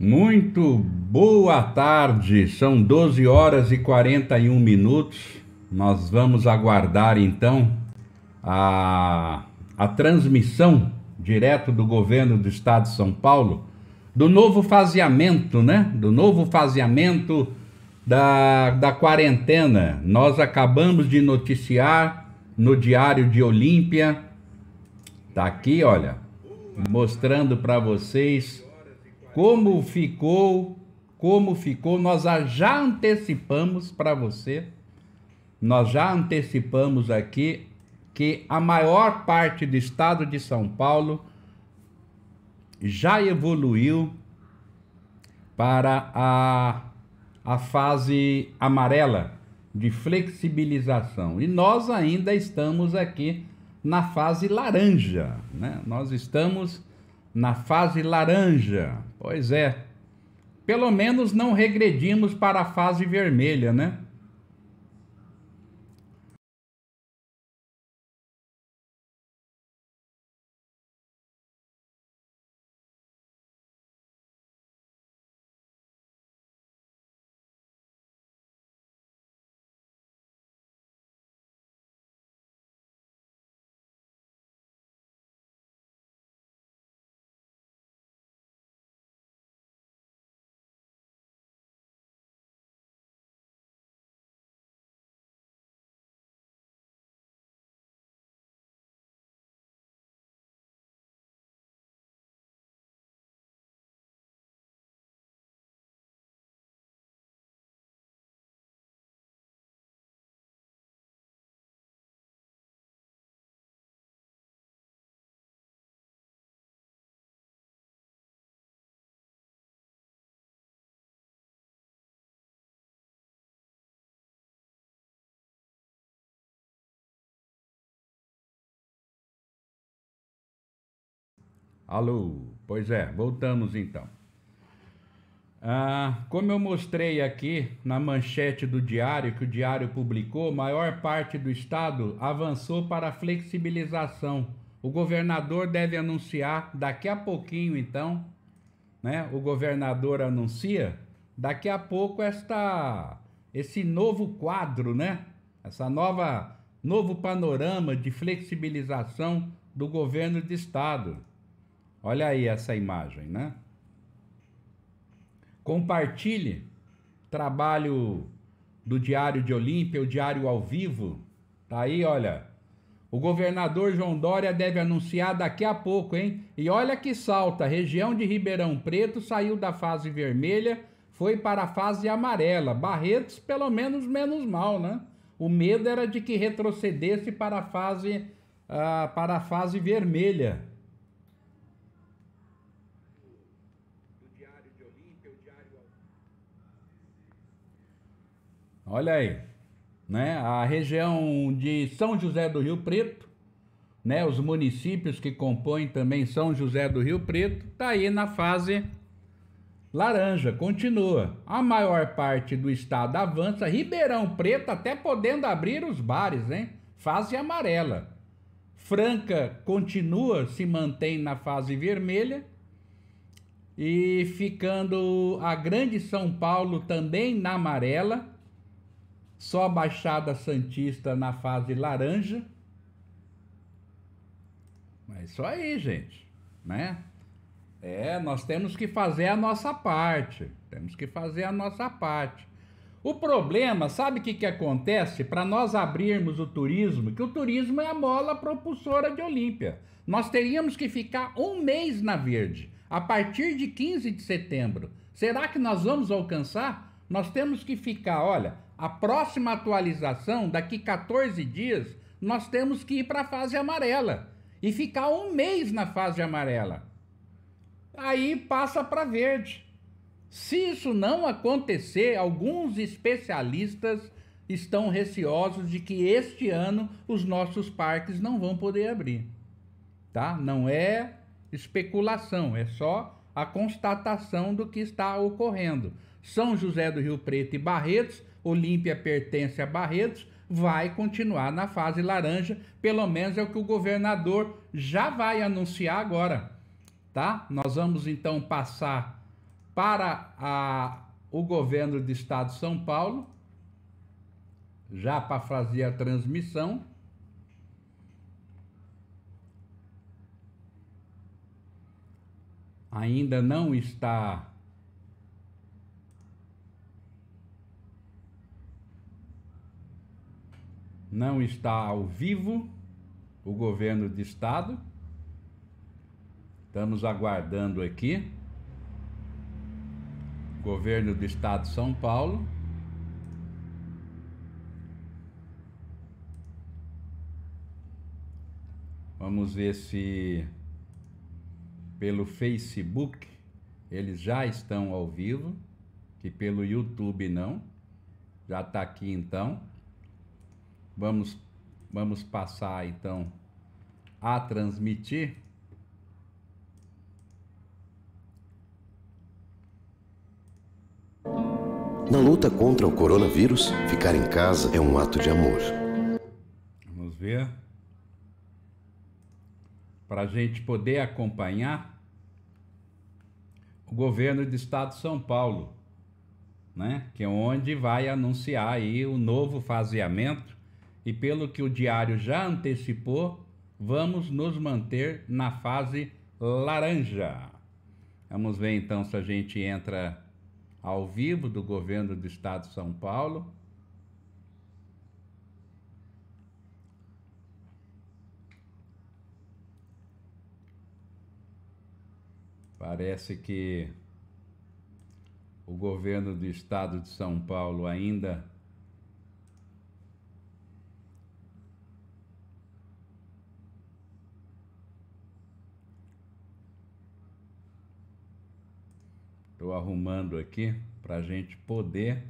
Muito boa tarde, são 12 horas e 41 minutos. Nós vamos aguardar então a transmissão direto do governo do estado de São Paulo do novo faseamento, né? Do novo faseamento da quarentena. Nós acabamos de noticiar no Diário de Olímpia, tá aqui, olha, mostrando para vocês como ficou, nós já antecipamos para você, nós já antecipamos aqui que a maior parte do estado de São Paulo já evoluiu para a fase amarela de flexibilização. E nós ainda estamos aqui na fase laranja, né? Nós estamos na fase laranja. Pois é. Pelo menos não regredimos para a fase vermelha, né? Alô, pois é, voltamos então. Como eu mostrei aqui na manchete do Diário, que o Diário publicou, maior parte do estado avançou para a flexibilização. O governador deve anunciar daqui a pouquinho, então, né? O governador anuncia daqui a pouco esse novo quadro, né? Novo panorama de flexibilização do governo de estado. Olha aí essa imagem, né? Compartilhe trabalho do Diário de Olímpia, o Diário ao Vivo. Tá aí, olha. O governador João Dória deve anunciar daqui a pouco, hein? E olha que salta, a região de Ribeirão Preto saiu da fase vermelha, foi para a fase amarela. Barretos, pelo menos mal, né? O medo era de que retrocedesse para a fase vermelha. Olha aí, né? A região de São José do Rio Preto, né? Os municípios que compõem também São José do Rio Preto, tá aí na fase laranja, continua. A maior parte do estado avança, Ribeirão Preto até podendo abrir os bares, hein? Fase amarela. Franca continua, se mantém na fase vermelha. E ficando a Grande São Paulo também na amarela. Só a Baixada Santista na fase laranja. É isso aí, gente, né? Nós temos que fazer a nossa parte. Temos que fazer a nossa parte. O problema, sabe o que acontece? Para nós abrirmos o turismo, que o turismo é a mola propulsora de Olímpia. Nós teríamos que ficar um mês na verde, a partir de 15 de setembro. Será que nós vamos alcançar? Nós temos que ficar, olha, a próxima atualização, daqui 14 dias, nós temos que ir para a fase amarela e ficar um mês na fase amarela. Aí passa para verde. Se isso não acontecer, alguns especialistas estão receosos de que este ano os nossos parques não vão poder abrir, tá? Não é especulação, é só a constatação do que está ocorrendo. São José do Rio Preto e Barretos, Olímpia pertence a Barretos, vai continuar na fase laranja, pelo menos é o que o governador já vai anunciar agora, tá? Nós vamos então passar para o governo do estado de São Paulo, já para fazer a transmissão. Ainda não está ao vivo o governo do estado. Estamos aguardando aqui. Governo do estado de São Paulo. Vamos ver se pelo Facebook eles já estão ao vivo, que pelo YouTube não. Já está aqui então. Vamos passar então a transmitir. Na luta contra o coronavírus, ficar em casa é um ato de amor. Vamos ver. Para a gente poder acompanhar o governo do estado de São Paulo, né? Que é onde vai anunciar aí o novo faseamento. E pelo que o diário já antecipou, vamos nos manter na fase laranja. Vamos ver então se a gente entra ao vivo do governo do estado de São Paulo. Parece que o governo do estado de São Paulo ainda estou arrumando aqui para a gente poder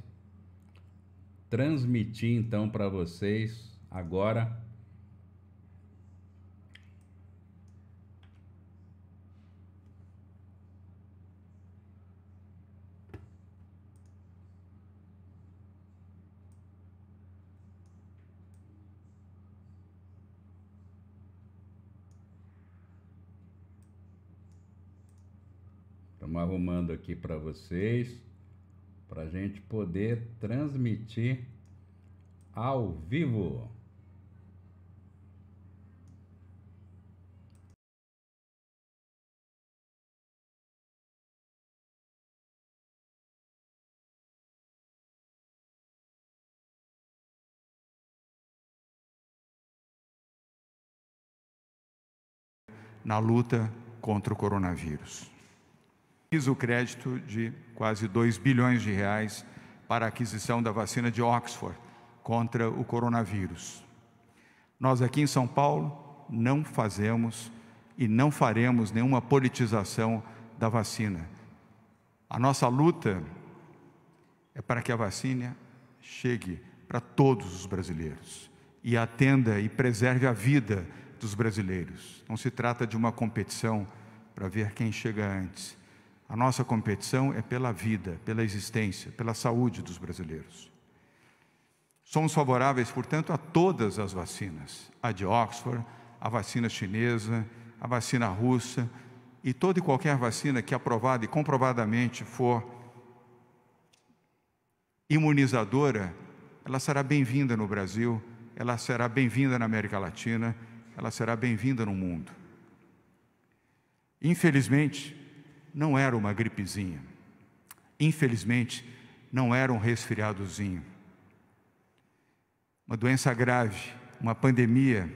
transmitir então para vocês agora Estamos arrumando aqui para vocês, para a gente poder transmitir ao vivo. Na luta contra o coronavírus. Fiz o crédito de quase 2 bilhões de reais para a aquisição da vacina de Oxford contra o coronavírus. Nós aqui em São Paulo não fazemos e não faremos nenhuma politização da vacina. A nossa luta é para que a vacina chegue para todos os brasileiros e atenda e preserve a vida dos brasileiros. Não se trata de uma competição para ver quem chega antes. A nossa competição é pela vida, pela existência, pela saúde dos brasileiros. Somos favoráveis, portanto, a todas as vacinas. A de Oxford, a vacina chinesa, a vacina russa e toda e qualquer vacina que aprovada e comprovadamente for imunizadora, ela será bem-vinda no Brasil, ela será bem-vinda na América Latina, ela será bem-vinda no mundo. Infelizmente, não era uma gripezinha. Infelizmente, não era um resfriadozinho. Uma doença grave, uma pandemia,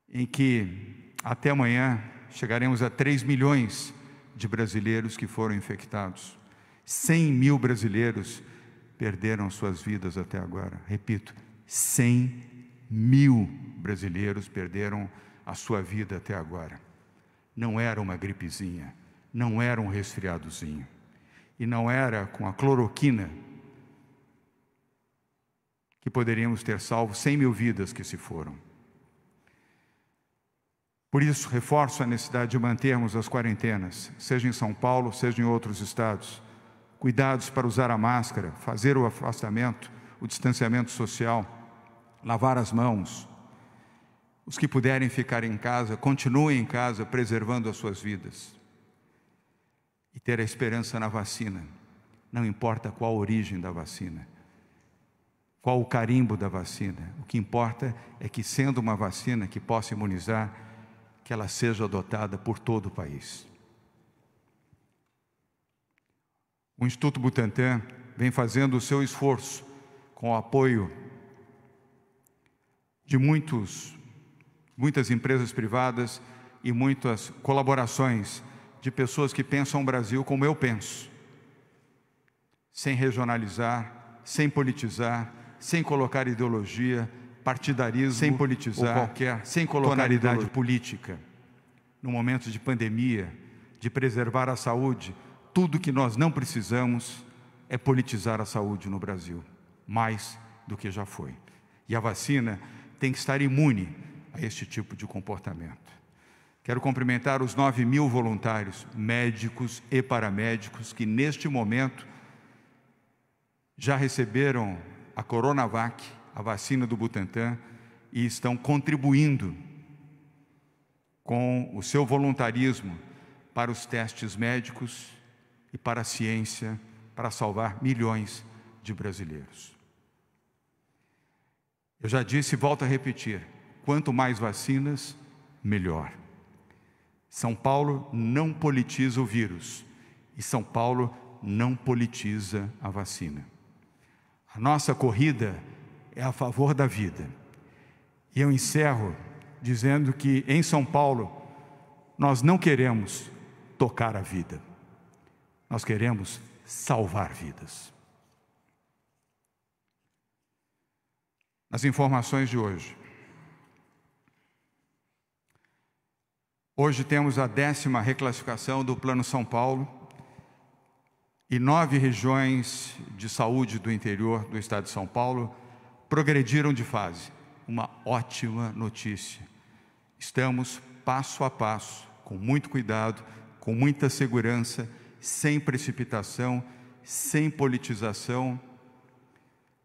em que até amanhã chegaremos a 3 milhões de brasileiros que foram infectados. 100 mil brasileiros perderam suas vidas até agora. Repito, 100 mil brasileiros perderam a sua vida até agora. Não era uma gripezinha, não era um resfriadozinho. E não era com a cloroquina que poderíamos ter salvo 100 mil vidas que se foram. Por isso, reforço a necessidade de mantermos as quarentenas, seja em São Paulo, seja em outros estados. Cuidados para usar a máscara, fazer o afastamento, o distanciamento social, lavar as mãos. Os que puderem ficar em casa, continuem em casa, preservando as suas vidas. e ter a esperança na vacina. Não importa qual a origem da vacina, qual o carimbo da vacina. O que importa é que, sendo uma vacina que possa imunizar, que ela seja adotada por todo o país. O Instituto Butantan vem fazendo o seu esforço com o apoio de muitas empresas privadas e muitas colaborações de pessoas que pensam o Brasil como eu penso, sem regionalizar, sem politizar, sem colocar ideologia, partidarismo, sem politizar, sem colocar tonalidade política. No momento de pandemia, de preservar a saúde, tudo que nós não precisamos é politizar a saúde no Brasil, mais do que já foi. E a vacina tem que estar imune a este tipo de comportamento. Quero cumprimentar os 9.000 voluntários, médicos e paramédicos, que neste momento já receberam a Coronavac, a vacina do Butantan, e estão contribuindo com o seu voluntarismo para os testes médicos e para a ciência, para salvar milhões de brasileiros. Eu já disse e volto a repetir, quanto mais vacinas, melhor. São Paulo não politiza o vírus e São Paulo não politiza a vacina. A nossa corrida é a favor da vida. E eu encerro dizendo que em São Paulo nós não queremos tocar a vida. Nós queremos salvar vidas. Nas informações de hoje. Hoje temos a 10ª reclassificação do Plano São Paulo e 9 regiões de saúde do interior do estado de São Paulo progrediram de fase. Uma ótima notícia. Estamos passo a passo, com muito cuidado, com muita segurança, sem precipitação, sem politização,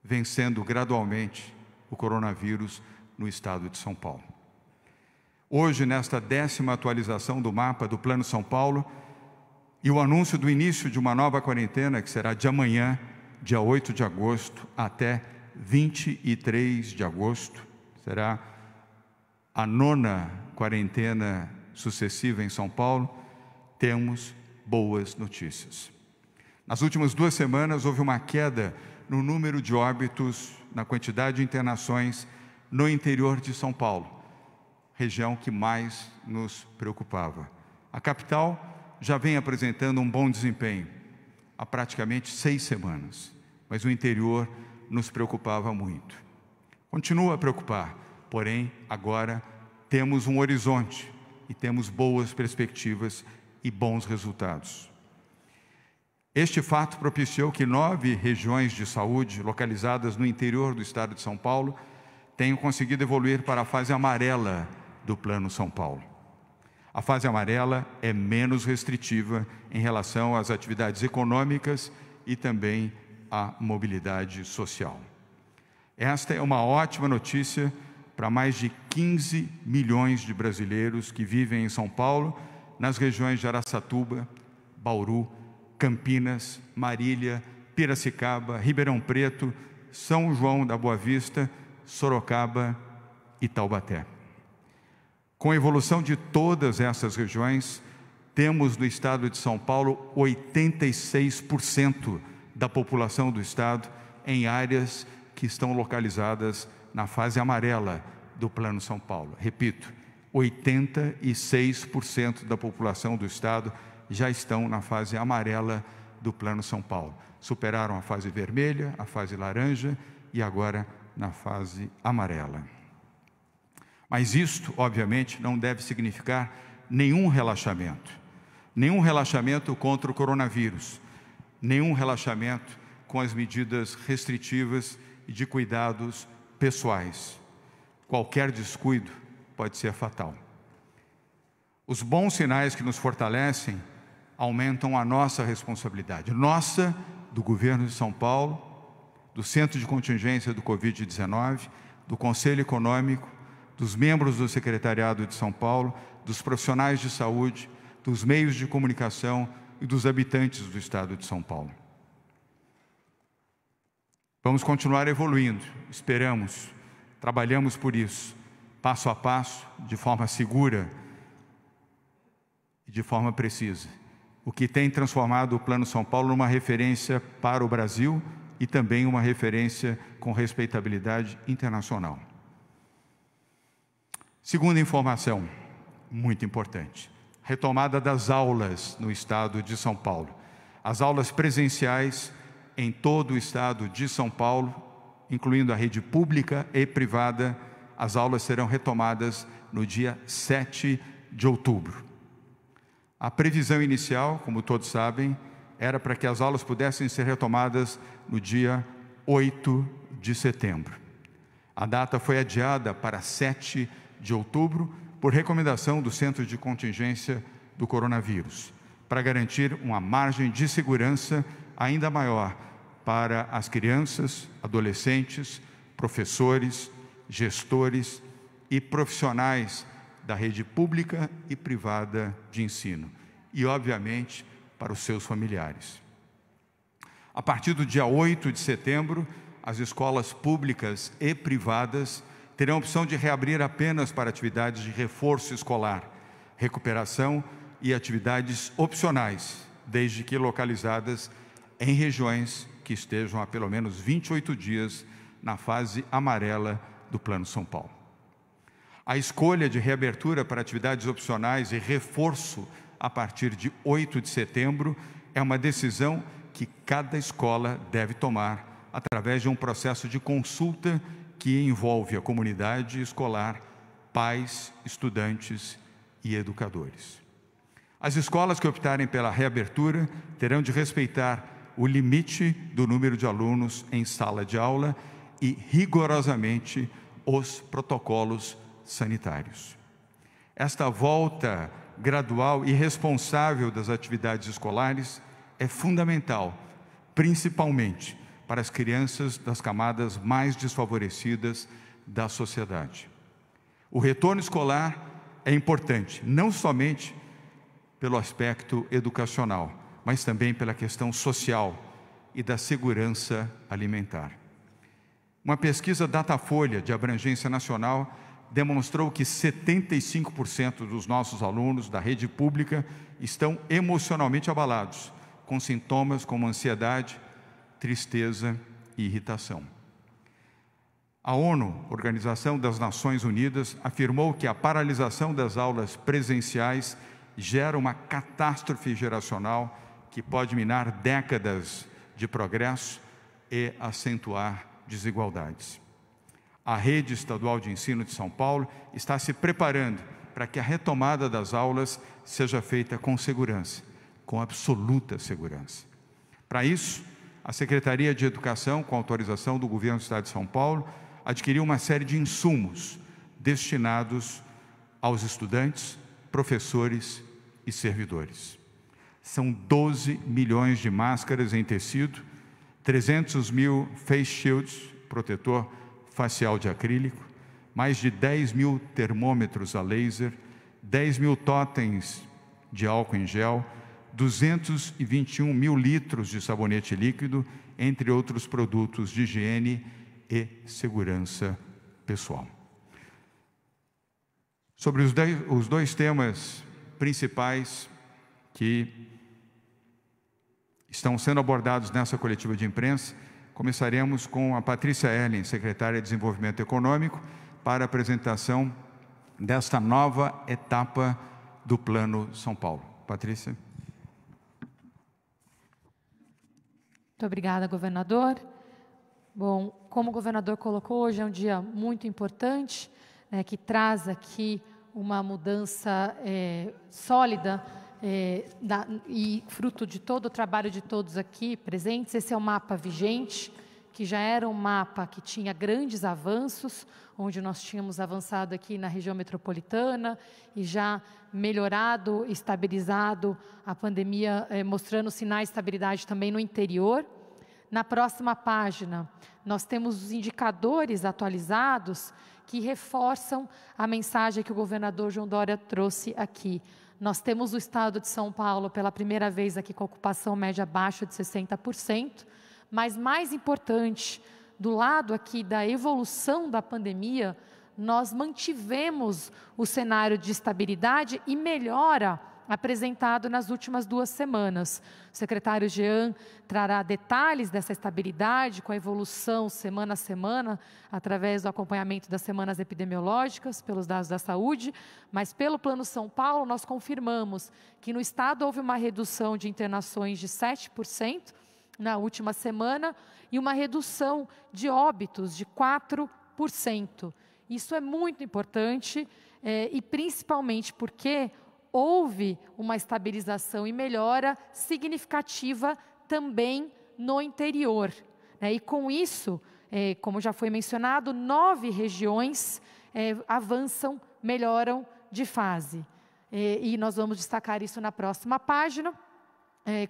vencendo gradualmente o coronavírus no estado de São Paulo. Hoje, nesta 10ª atualização do mapa do Plano São Paulo, e o anúncio do início de uma nova quarentena, que será de amanhã, dia 8 de agosto, até 23 de agosto, será a 9ª quarentena sucessiva em São Paulo, temos boas notícias. Nas últimas 2 semanas, houve uma queda no número de óbitos, na quantidade de internações no interior de São Paulo, região que mais nos preocupava. A capital já vem apresentando um bom desempenho há praticamente 6 semanas, mas o interior nos preocupava muito. Continua a preocupar, porém agora temos um horizonte e temos boas perspectivas e bons resultados. Este fato propiciou que 9 regiões de saúde localizadas no interior do estado de São Paulo tenham conseguido evoluir para a fase amarela do Plano São Paulo. A fase amarela é menos restritiva em relação às atividades econômicas e também à mobilidade social. Esta é uma ótima notícia para mais de 15 milhões de brasileiros que vivem em São Paulo, nas regiões de Araçatuba, Bauru, Campinas, Marília, Piracicaba, Ribeirão Preto, São João da Boa Vista, Sorocaba e Taubaté. Com a evolução de todas essas regiões, temos no estado de São Paulo 86% da população do estado em áreas que estão localizadas na fase amarela do Plano São Paulo. Repito, 86% da população do estado já estão na fase amarela do Plano São Paulo. Superaram a fase vermelha, a fase laranja e agora na fase amarela. Mas isto, obviamente, não deve significar nenhum relaxamento contra o coronavírus, nenhum relaxamento com as medidas restritivas e de cuidados pessoais. Qualquer descuido pode ser fatal. Os bons sinais que nos fortalecem aumentam a nossa responsabilidade, nossa, do governo de São Paulo, do Centro de Contingência do Covid-19, do Conselho Econômico, dos membros do Secretariado de São Paulo, dos profissionais de saúde, dos meios de comunicação e dos habitantes do Estado de São Paulo. Vamos continuar evoluindo, esperamos, trabalhamos por isso, passo a passo, de forma segura e de forma precisa, o que tem transformado o Plano São Paulo numa referência para o Brasil e também uma referência com respeitabilidade internacional. Segunda informação, muito importante, retomada das aulas no Estado de São Paulo. As aulas presenciais em todo o Estado de São Paulo, incluindo a rede pública e privada, as aulas serão retomadas no dia 7 de outubro. A previsão inicial, como todos sabem, era para que as aulas pudessem ser retomadas no dia 8 de setembro. A data foi adiada para 7 de outubro por recomendação do Centro de Contingência do Coronavírus, para garantir uma margem de segurança ainda maior para as crianças, adolescentes, professores, gestores e profissionais da rede pública e privada de ensino e, obviamente, para os seus familiares. A partir do dia 8 de setembro, as escolas públicas e privadas terão a opção de reabrir apenas para atividades de reforço escolar, recuperação e atividades opcionais, desde que localizadas em regiões que estejam há pelo menos 28 dias na fase amarela do Plano São Paulo. A escolha de reabertura para atividades opcionais e reforço a partir de 8 de setembro é uma decisão que cada escola deve tomar através de um processo de consulta que envolve a comunidade escolar, pais, estudantes e educadores. As escolas que optarem pela reabertura terão de respeitar o limite do número de alunos em sala de aula e rigorosamente os protocolos sanitários. Esta volta gradual e responsável das atividades escolares é fundamental, principalmente para as crianças das camadas mais desfavorecidas da sociedade. O retorno escolar é importante, não somente pelo aspecto educacional, mas também pela questão social e da segurança alimentar. Uma pesquisa Datafolha, de abrangência nacional, demonstrou que 75% dos nossos alunos da rede pública estão emocionalmente abalados, com sintomas como ansiedade, tristeza e irritação. A ONU, Organização das Nações Unidas, afirmou que a paralisação das aulas presenciais gera uma catástrofe geracional que pode minar décadas de progresso e acentuar desigualdades. A Rede Estadual de Ensino de São Paulo está se preparando para que a retomada das aulas seja feita com segurança, com absoluta segurança. Para isso, a Secretaria de Educação, com autorização do Governo do Estado de São Paulo, adquiriu uma série de insumos destinados aos estudantes, professores e servidores. São 12 milhões de máscaras em tecido, 300 mil face shields, protetor facial de acrílico, mais de 10 mil termômetros a laser, 10 mil totens de álcool em gel, 221 mil litros de sabonete líquido, entre outros produtos de higiene e segurança pessoal. Sobre os dois temas principais que estão sendo abordados nessa coletiva de imprensa, começaremos com a Patrícia Ellen, secretária de Desenvolvimento Econômico, para a apresentação desta nova etapa do Plano São Paulo. Patrícia. Muito obrigada, governador. Bom, como o governador colocou, hoje é um dia muito importante, que traz aqui uma mudança sólida e fruto de todo o trabalho de todos aqui presentes. Esse é o mapa vigente, que já era um mapa que tinha grandes avanços, onde nós tínhamos avançado aqui na região metropolitana e já melhorado, estabilizado a pandemia, mostrando sinais de estabilidade também no interior. Na próxima página, nós temos os indicadores atualizados que reforçam a mensagem que o governador João Dória trouxe aqui. Nós temos o estado de São Paulo pela primeira vez aqui com ocupação média abaixo de 60%, mas mais importante, do lado aqui da evolução da pandemia, nós mantivemos o cenário de estabilidade e melhora apresentado nas últimas 2 semanas. O secretário Jean trará detalhes dessa estabilidade com a evolução semana a semana, através do acompanhamento das semanas epidemiológicas, pelos dados da saúde, mas pelo Plano São Paulo nós confirmamos que no estado houve uma redução de internações de 7% na última semana e uma redução de óbitos de 4%. Isso é muito importante e principalmente porque houve uma estabilização e melhora significativa também no interior. E com isso, como já foi mencionado, 9 regiões avançam, melhoram de fase. E nós vamos destacar isso na próxima página.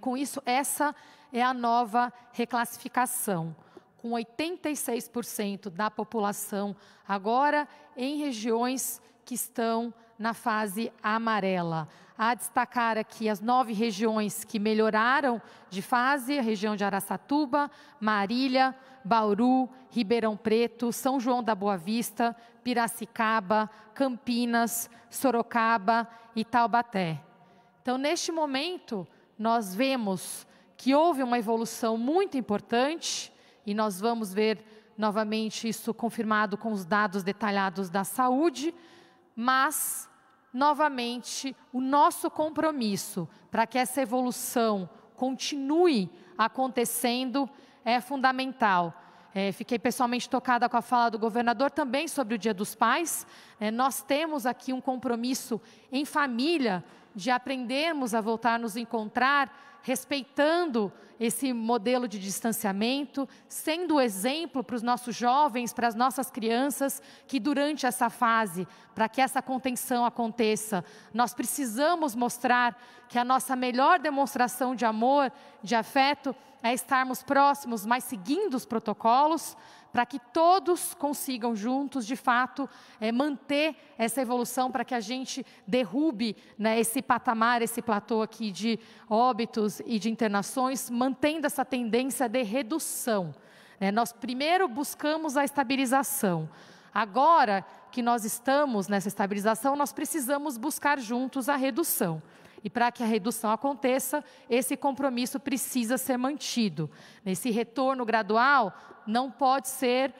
Com isso, essa é a nova reclassificação, com 86% da população agora em regiões que estão na fase amarela. Há a destacar aqui as 9 regiões que melhoraram de fase: a região de Araçatuba, Marília, Bauru, Ribeirão Preto, São João da Boa Vista, Piracicaba, Campinas, Sorocaba e Taubaté. Então, neste momento, nós vemos que houve uma evolução muito importante e nós vamos ver novamente isso confirmado com os dados detalhados da saúde, mas, novamente, o nosso compromisso para que essa evolução continue acontecendo é fundamental. Fiquei pessoalmente tocada com a fala do governador também sobre o Dia dos Pais. Nós temos aqui um compromisso em família de aprendermos a voltar a nos encontrar, respeitando esse modelo de distanciamento, sendo exemplo para os nossos jovens, para as nossas crianças, que durante essa fase, para que essa contenção aconteça, nós precisamos mostrar que a nossa melhor demonstração de amor, de afeto, é estarmos próximos, mas seguindo os protocolos, para que todos consigam juntos, de fato, manter essa evolução, para que a gente derrube, né, esse patamar, esse platô aqui de óbitos e de internações, mantendo essa tendência de redução. Nós primeiro buscamos a estabilização. Agora que nós estamos nessa estabilização, nós precisamos buscar juntos a redução. E para que a redução aconteça, esse compromisso precisa ser mantido. Nesse retorno gradual, não pode ser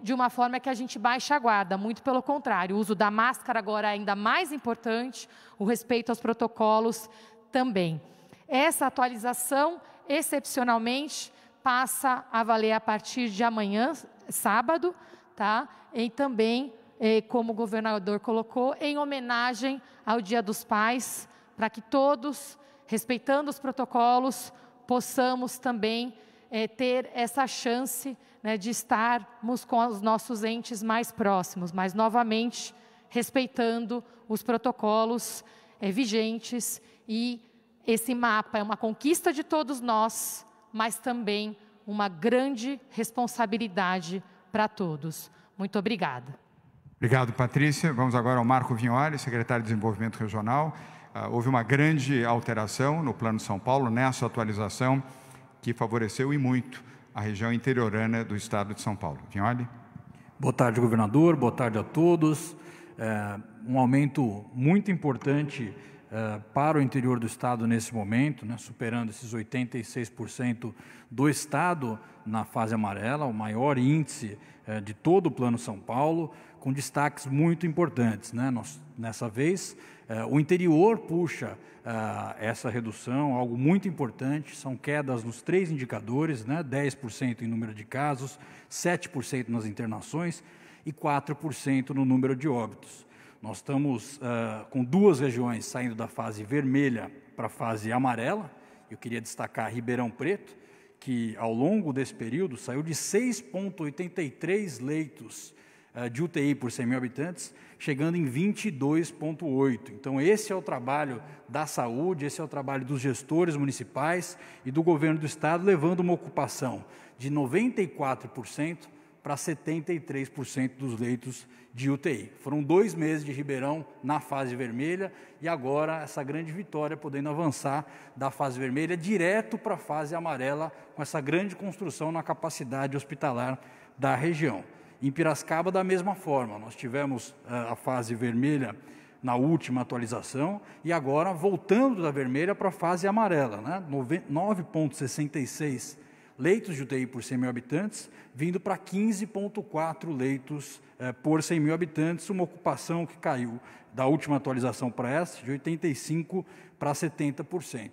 de uma forma que a gente baixe a guarda, muito pelo contrário. O uso da máscara agora é ainda mais importante, o respeito aos protocolos também. Essa atualização, excepcionalmente, passa a valer a partir de amanhã, sábado, tá? E também, como o governador colocou, em homenagem ao Dia dos Pais, para que todos, respeitando os protocolos, possamos também ter essa chance, né, de estarmos com os nossos entes mais próximos, mas novamente respeitando os protocolos vigentes. E esse mapa é uma conquista de todos nós, mas também uma grande responsabilidade para todos. Muito obrigada. Obrigado, Patrícia. Vamos agora ao Marco Vignoli, secretário de Desenvolvimento Regional. Houve uma grande alteração no Plano São Paulo, nessa atualização, que favoreceu e muito a região interiorana do estado de São Paulo. Vignoli. Boa tarde, governador. Boa tarde a todos. Um aumento muito importante para o interior do estado nesse momento, né, superando esses 86% do estado na fase amarela, o maior índice de todo o Plano São Paulo, com destaques muito importantes, né? Nessa vez, o interior puxa essa redução, algo muito importante, são quedas nos 3 indicadores, né? 10% em número de casos, 7% nas internações e 4% no número de óbitos. Nós estamos com 2 regiões saindo da fase vermelha para a fase amarela. Eu queria destacar Ribeirão Preto, que ao longo desse período saiu de 6,83 leitos de UTI por 100 mil habitantes, chegando em 22,8. Então, esse é o trabalho da saúde, esse é o trabalho dos gestores municipais e do governo do estado, levando uma ocupação de 94% para 73% dos leitos de UTI. Foram 2 meses de Ribeirão na fase vermelha e agora essa grande vitória, podendo avançar da fase vermelha direto para a fase amarela, com essa grande construção na capacidade hospitalar da região. Em Piracicaba, da mesma forma, nós tivemos a fase vermelha na última atualização e agora voltando da vermelha para a fase amarela, né? 9,66 leitos de UTI por 100 mil habitantes, vindo para 15,4 leitos por 100 mil habitantes, uma ocupação que caiu da última atualização para essa, de 85% para 70%.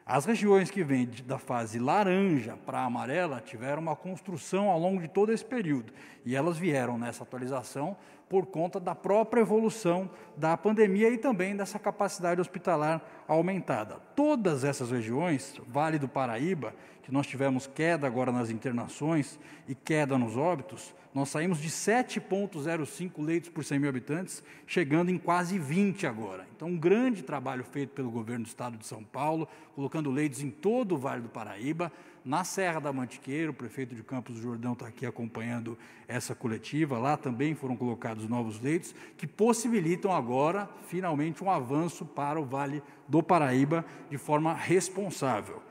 As regiões que vêm da fase laranja para a amarela tiveram uma construção ao longo de todo esse período, e elas vieram nessa atualização por conta da própria evolução da pandemia e também dessa capacidade hospitalar aumentada. Todas essas regiões, Vale do Paraíba, que nós tivemos queda agora nas internações e queda nos óbitos, nós saímos de 7,05 leitos por 100 mil habitantes, chegando em quase 20 agora. Então, um grande trabalho feito pelo governo do estado de São Paulo, colocando leitos em todo o Vale do Paraíba, na Serra da Mantiqueira, o prefeito de Campos do Jordão está aqui acompanhando essa coletiva, lá também foram colocados novos leitos, que possibilitam agora, finalmente, um avanço para o Vale do Paraíba de forma responsável.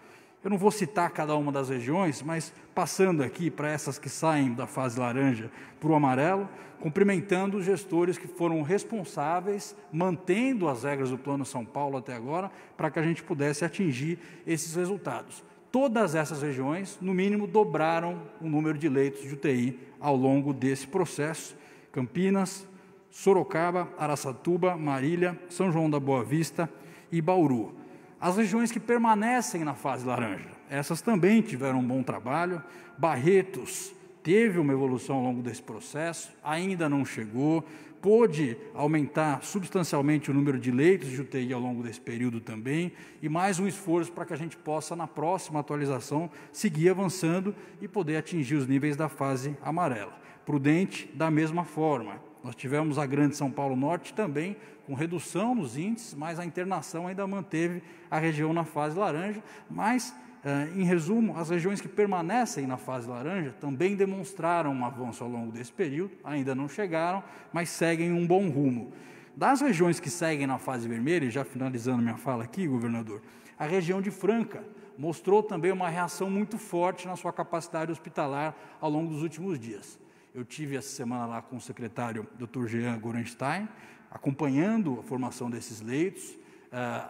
Eu não vou citar cada uma das regiões, mas passando aqui para essas que saem da fase laranja para o amarelo, cumprimentando os gestores que foram responsáveis, mantendo as regras do Plano São Paulo até agora, para que a gente pudesse atingir esses resultados. Todas essas regiões, no mínimo, dobraram o número de leitos de UTI ao longo desse processo. Campinas, Sorocaba, Araçatuba, Marília, São João da Boa Vista e Bauru. As regiões que permanecem na fase laranja, essas também tiveram um bom trabalho. Barretos teve uma evolução ao longo desse processo, ainda não chegou, pôde aumentar substancialmente o número de leitos de UTI ao longo desse período também, e mais um esforço para que a gente possa, na próxima atualização, seguir avançando e poder atingir os níveis da fase amarela. Prudente, da mesma forma. Nós tivemos a Grande São Paulo Norte também, com redução nos índices, mas a internação ainda manteve a região na fase laranja, mas, em resumo, as regiões que permanecem na fase laranja também demonstraram um avanço ao longo desse período, ainda não chegaram, mas seguem um bom rumo. Das regiões que seguem na fase vermelha, e já finalizando minha fala aqui, governador, a região de Franca mostrou também uma reação muito forte na sua capacidade hospitalar ao longo dos últimos dias. Eu tive essa semana lá com o secretário Dr. Jean Gorenstein, acompanhando a formação desses leitos,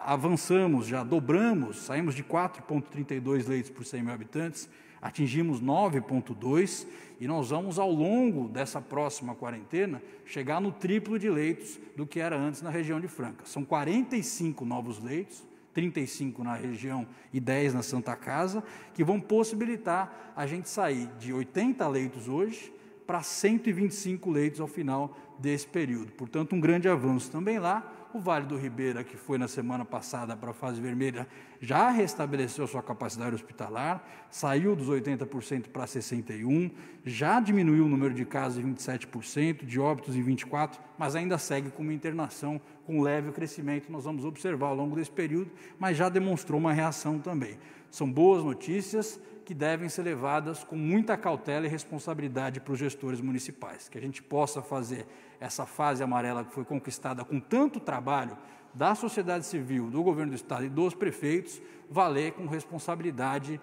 avançamos, já dobramos, saímos de 4,32 leitos por 100 mil habitantes, atingimos 9,2 e nós vamos, ao longo dessa próxima quarentena, chegar no triplo de leitos do que era antes na região de Franca. São 45 novos leitos, 35 na região e 10 na Santa Casa, que vão possibilitar a gente sair de 80 leitos hoje para 125 leitos ao final desse período. Portanto, um grande avanço também lá. O Vale do Ribeira, que foi na semana passada para a fase vermelha, já restabeleceu sua capacidade hospitalar, saiu dos 80% para 61%, já diminuiu o número de casos em 27%, de óbitos em 24%, mas ainda segue com uma internação com leve crescimento, nós vamos observar ao longo desse período, mas já demonstrou uma reação também. São boas notícias que devem ser levadas com muita cautela e responsabilidade para os gestores municipais, que a gente possa fazer essa fase amarela que foi conquistada com tanto trabalho da sociedade civil, do governo do estado e dos prefeitos, valer com responsabilidade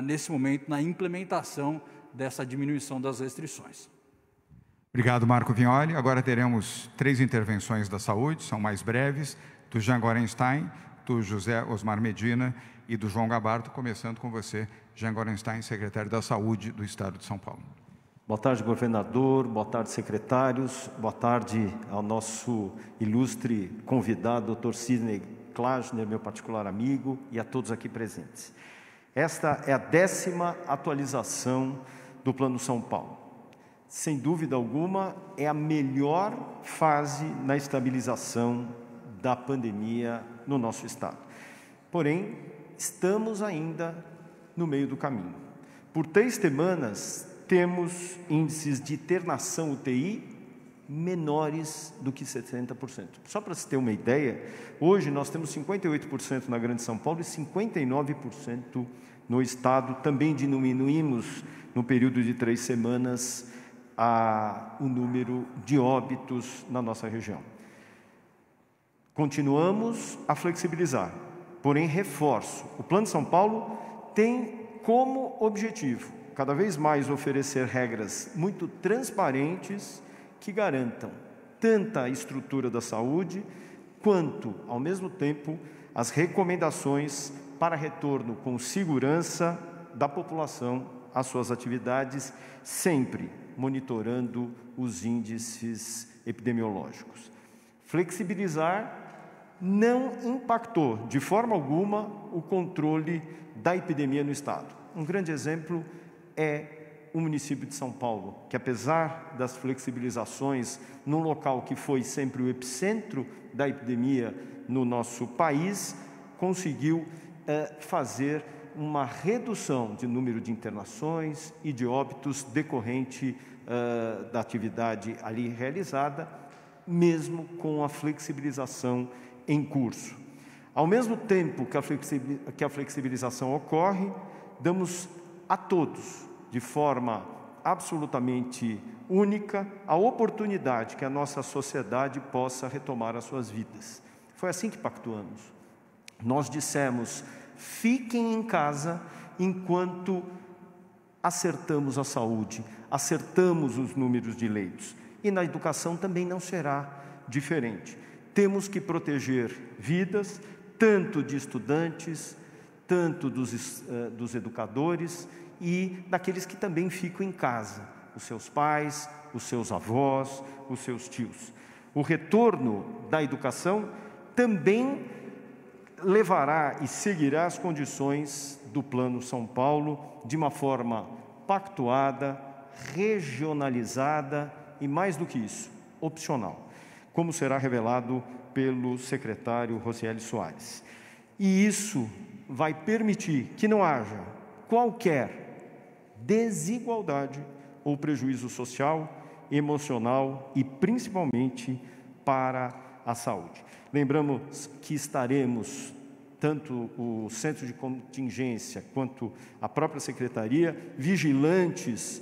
nesse momento na implementação dessa diminuição das restrições. Obrigado, Marco Vignoli. Agora teremos 3 intervenções da saúde, são mais breves, do Jean Gorenstein, do José Osmar Medina e do João Gabardo, começando com você, Jean Gorenstein, secretário da Saúde do Estado de São Paulo. Boa tarde, governador, boa tarde, secretários, boa tarde ao nosso ilustre convidado, Dr. Sidney Klausner, meu particular amigo, e a todos aqui presentes. Esta é a 10ª atualização do Plano São Paulo. Sem dúvida alguma, é a melhor fase na estabilização da pandemia no nosso estado. Porém, estamos ainda no meio do caminho. Por 3 semanas, temos índices de internação UTI menores do que 70%. Só para se ter uma ideia, hoje nós temos 58% na Grande São Paulo e 59% no estado. Também diminuímos, no período de 3 semanas, o número de óbitos na nossa região. Continuamos a flexibilizar, porém reforço. O Plano São Paulo tem como objetivo cada vez mais oferecer regras muito transparentes que garantam tanto a estrutura da saúde quanto, ao mesmo tempo, as recomendações para retorno com segurança da população às suas atividades, sempre monitorando os índices epidemiológicos. Flexibilizar não impactou de forma alguma o controle da epidemia no Estado. Um grande exemplo é o município de São Paulo, que apesar das flexibilizações num local que foi sempre o epicentro da epidemia no nosso país, conseguiu fazer uma redução de número de internações e de óbitos decorrente da atividade ali realizada, mesmo com a flexibilização em curso. Ao mesmo tempo que a flexibilização ocorre, damos a todos, de forma absolutamente única, a oportunidade que a nossa sociedade possa retomar as suas vidas. Foi assim que pactuamos. Nós dissemos: fiquem em casa enquanto acertamos a saúde, acertamos os números de leitos. E na educação também não será diferente. Temos que proteger vidas, tanto de estudantes, tanto dos educadores e daqueles que também ficam em casa, os seus pais, os seus avós, os seus tios. O retorno da educação também levará e seguirá as condições do Plano São Paulo de uma forma pactuada, regionalizada e, mais do que isso, opcional, como será revelado pelo secretário Rocieli Soares. E isso vai permitir que não haja qualquer desigualdade ou prejuízo social, emocional e principalmente para a saúde. Lembramos que estaremos, tanto o Centro de Contingência quanto a própria Secretaria, vigilantes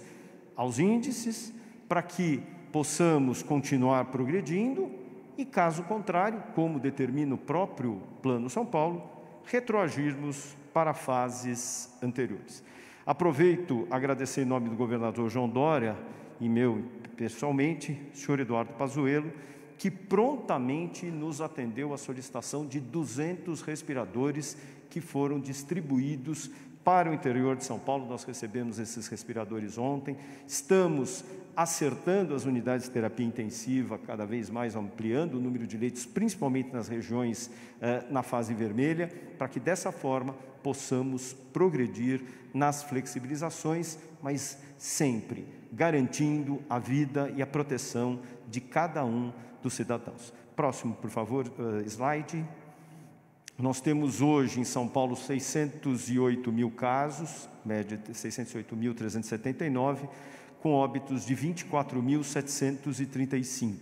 aos índices para que possamos continuar progredindo e, caso contrário, como determina o próprio Plano São Paulo, retroagirmos para fases anteriores. Aproveito agradecer em nome do governador João Dória e meu pessoalmente, senhor Eduardo Pazuello, que prontamente nos atendeu à solicitação de 200 respiradores que foram distribuídos para o interior de São Paulo. Nós recebemos esses respiradores ontem, estamos acertando as unidades de terapia intensiva, cada vez mais ampliando o número de leitos, principalmente nas regiões na fase vermelha, para que dessa forma possamos progredir nas flexibilizações, mas sempre garantindo a vida e a proteção de cada um dos cidadãos. Próximo, por favor, slide. Nós temos hoje em São Paulo 608 mil casos, média de 608.379, com óbitos de 24.735.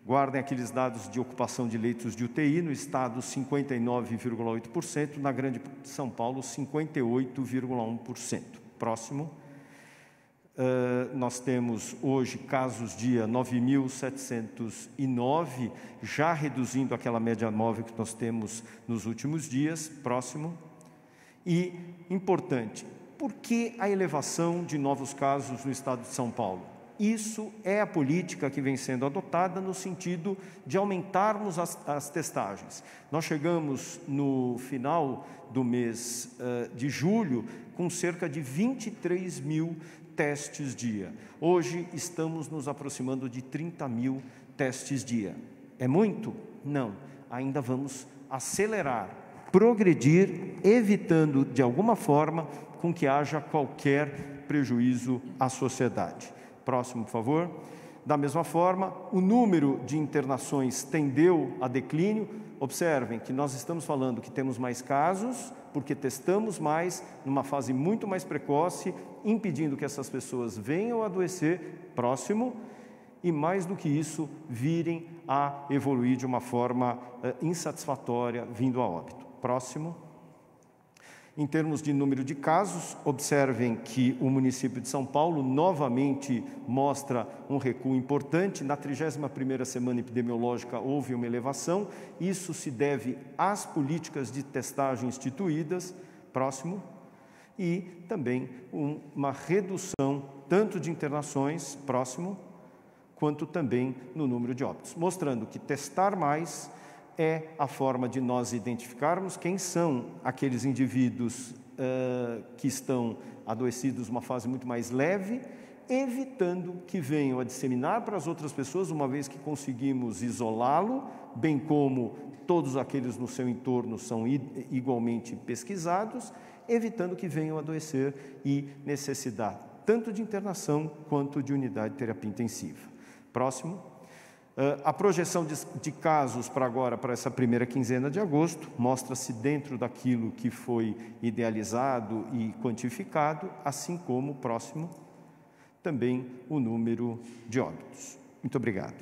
Guardem aqueles dados de ocupação de leitos de UTI, no estado 59,8%, na grande São Paulo 58,1%. Próximo. Nós temos hoje casos dia 9.709, já reduzindo aquela média móvel que nós temos nos últimos dias. Próximo. E, importante, por que a elevação de novos casos no estado de São Paulo? Isso é a política que vem sendo adotada no sentido de aumentarmos as testagens. Nós chegamos no final do mês de julho com cerca de 23 mil testes dia. Hoje estamos nos aproximando de 30 mil testes dia. É muito? Não. Ainda vamos acelerar, progredir, evitando de alguma forma com que haja qualquer prejuízo à sociedade. Próximo, por favor. Da mesma forma, o número de internações tendeu a declínio. Observem que nós estamos falando que temos mais casos, porque testamos mais, numa fase muito mais precoce, impedindo que essas pessoas venham a adoecer. Próximo. E mais do que isso, virem a evoluir de uma forma insatisfatória, vindo a óbito. Próximo. Em termos de número de casos, observem que o município de São Paulo novamente mostra um recuo importante. Na 31ª semana epidemiológica houve uma elevação. Isso se deve às políticas de testagem instituídas, próximo, e também uma redução tanto de internações, próximo, quanto também no número de óbitos, mostrando que testar mais é a forma de nós identificarmos quem são aqueles indivíduos que estão adoecidos numa fase muito mais leve, evitando que venham a disseminar para as outras pessoas, uma vez que conseguimos isolá-lo, bem como todos aqueles no seu entorno são igualmente pesquisados, evitando que venham a adoecer e necessitar tanto de internação quanto de unidade de terapia intensiva. Próximo. A projeção de casos para agora, para essa primeira quinzena de agosto, mostra-se dentro daquilo que foi idealizado e quantificado, assim como, próximo, também o número de óbitos. Muito obrigado.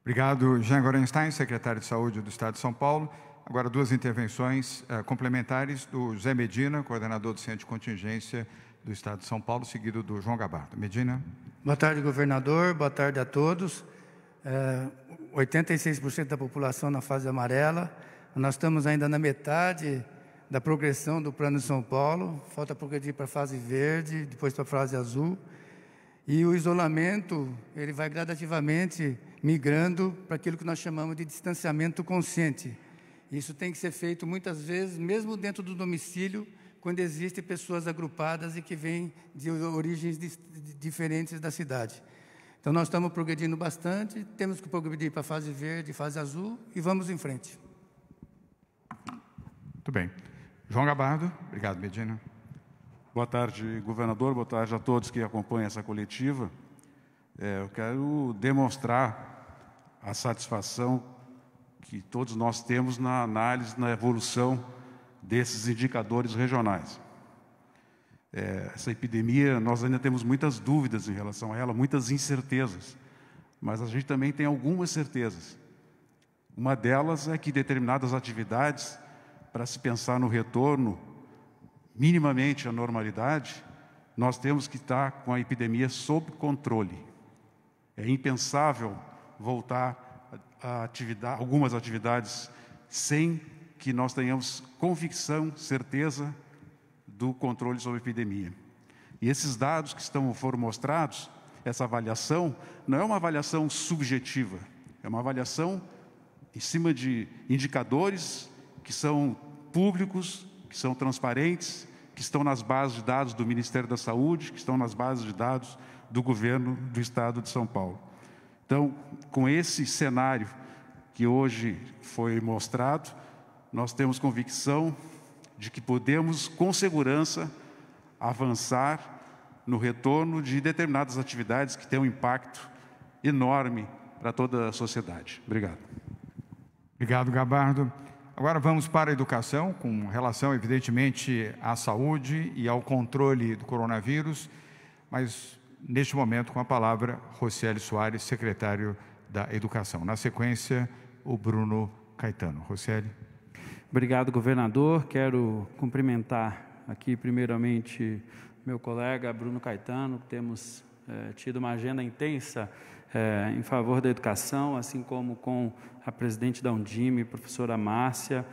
Obrigado, Jean Gorenstein, secretário de Saúde do Estado de São Paulo. Agora, duas intervenções complementares do José Medina, coordenador do Centro de Contingência do Estado de São Paulo, seguido do João Gabardo. Medina. Boa tarde, governador. Boa tarde a todos. 86% da população na fase amarela. Nós estamos ainda na metade da progressão do Plano de São Paulo. Falta progredir para a fase verde, depois para a fase azul. E o isolamento, ele vai gradativamente migrando para aquilo que nós chamamos de distanciamento consciente. Isso tem que ser feito muitas vezes, mesmo dentro do domicílio, quando existem pessoas agrupadas e que vêm de origens diferentes da cidade. Então, nós estamos progredindo bastante, temos que progredir para a fase verde, fase azul e vamos em frente. Muito bem. João Gabardo. Obrigado, Medina. Boa tarde, governador. Boa tarde a todos que acompanham essa coletiva. Eu quero demonstrar a satisfação que todos nós temos na análise, na evolução desses indicadores regionais. Essa epidemia, nós ainda temos muitas dúvidas em relação a ela, muitas incertezas, mas a gente também tem algumas certezas. Uma delas é que determinadas atividades, para se pensar no retorno minimamente à normalidade, nós temos que estar com a epidemia sob controle. É impensável voltar a algumas atividades sem que nós tenhamos convicção, certeza do controle sobre a epidemia. E esses dados que foram mostrados, essa avaliação, não é uma avaliação subjetiva, é uma avaliação em cima de indicadores que são públicos, que são transparentes, que estão nas bases de dados do Ministério da Saúde, que estão nas bases de dados do governo do Estado de São Paulo. Então, com esse cenário que hoje foi mostrado, nós temos convicção de que podemos, com segurança, avançar no retorno de determinadas atividades que têm um impacto enorme para toda a sociedade. Obrigado. Obrigado, Gabardo. Agora vamos para a educação, com relação, evidentemente, à saúde e ao controle do coronavírus, mas, neste momento, com a palavra, Rocieli Soares, secretário da Educação. Na sequência, o Bruno Caetano. Rocieli. Obrigado, governador. Quero cumprimentar aqui, primeiramente, meu colega Bruno Caetano. Temos tido uma agenda intensa em favor da educação, assim como com a presidente da Undime, professora Márcia,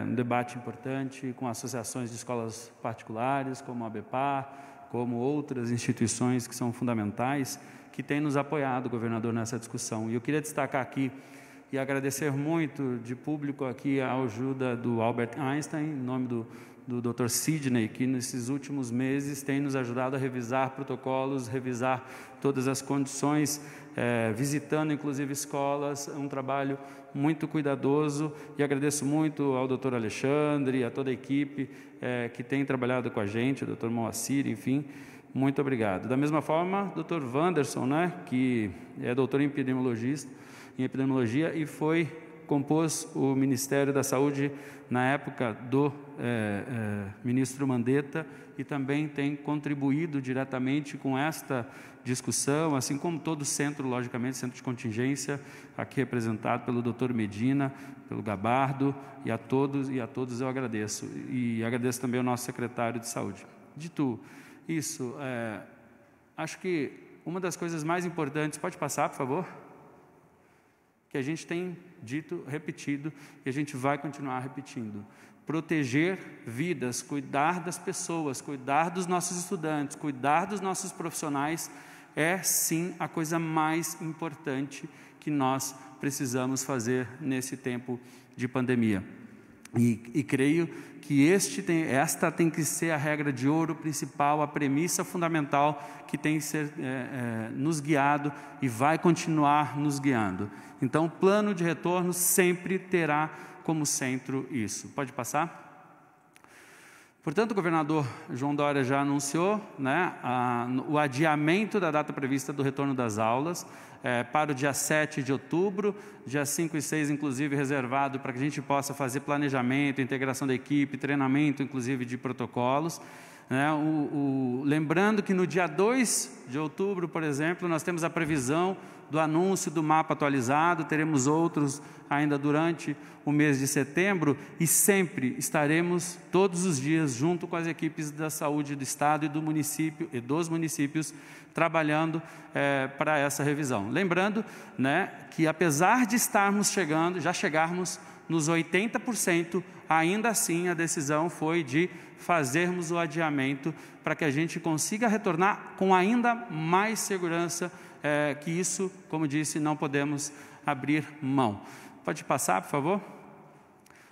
um debate importante com associações de escolas particulares, como a ABEPAR, como outras instituições que são fundamentais, que têm nos apoiado, governador, nessa discussão. E eu queria destacar aqui e agradecer muito de público aqui a ajuda do Albert Einstein, em nome do Dr. Sidney, que nesses últimos meses tem nos ajudado a revisar protocolos, revisar todas as condições, visitando inclusive escolas, um trabalho muito cuidadoso, e agradeço muito ao Dr. Alexandre, a toda a equipe que tem trabalhado com a gente, o Dr. Moacir, enfim, muito obrigado. Da mesma forma, o Dr. Wanderson, que é doutor em epidemiologia e foi compôs o Ministério da Saúde na época do ministro Mandetta e também tem contribuído diretamente com esta discussão, assim como todo o centro, logicamente, centro de contingência, aqui representado pelo Dr. Medina, pelo Gabardo, e a todos eu agradeço. E agradeço também ao nosso secretário de Saúde. Dito isso, acho que uma das coisas mais importantes, pode passar, por favor? Que a gente tem dito, repetido, e a gente vai continuar repetindo. Proteger vidas, cuidar das pessoas, cuidar dos nossos estudantes, cuidar dos nossos profissionais, é sim a coisa mais importante que nós precisamos fazer nesse tempo de pandemia. E creio que esta tem que ser a regra de ouro principal, a premissa fundamental que tem que ser nos guiado e vai continuar nos guiando. Então, o plano de retorno sempre terá como centro isso. Pode passar? Portanto, o governador João Dória já anunciou, né, o adiamento da data prevista do retorno das aulas para o dia 7 de outubro, dia 5 e 6, inclusive, reservado para que a gente possa fazer planejamento, integração da equipe, treinamento, inclusive, de protocolos. Lembrando que no dia 2 de outubro, por exemplo, nós temos a previsão do anúncio do mapa atualizado, teremos outros ainda durante o mês de setembro e sempre estaremos todos os dias junto com as equipes da saúde do Estado e do município e dos municípios trabalhando para essa revisão. Lembrando, né, que apesar de já chegarmos nos 80%, ainda assim a decisão foi de fazermos o adiamento para que a gente consiga retornar com ainda mais segurança, que isso, como disse, não podemos abrir mão. Pode passar, por favor?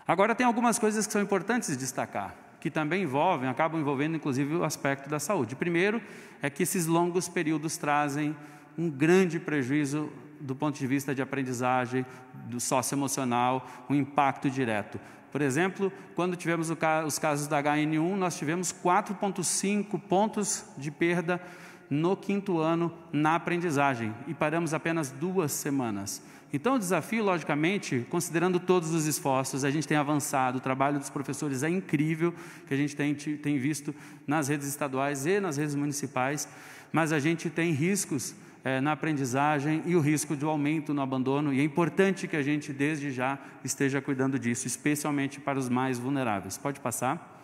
Agora tem algumas coisas que são importantes de destacar, que também acabam envolvendo inclusive o aspecto da saúde. Primeiro, é que esses longos períodos trazem um grande prejuízo do ponto de vista de aprendizagem, do socioemocional, um impacto direto. Por exemplo, quando tivemos os casos da HN1, nós tivemos 4,5 pontos de perda no 5º ano na aprendizagem e paramos apenas 2 semanas. Então, o desafio, logicamente, considerando todos os esforços, a gente tem avançado, o trabalho dos professores é incrível, que a gente tem visto nas redes estaduais e nas redes municipais, mas a gente tem riscos na aprendizagem e o risco de aumento no abandono, e é importante que a gente, desde já, esteja cuidando disso, especialmente para os mais vulneráveis. Pode passar?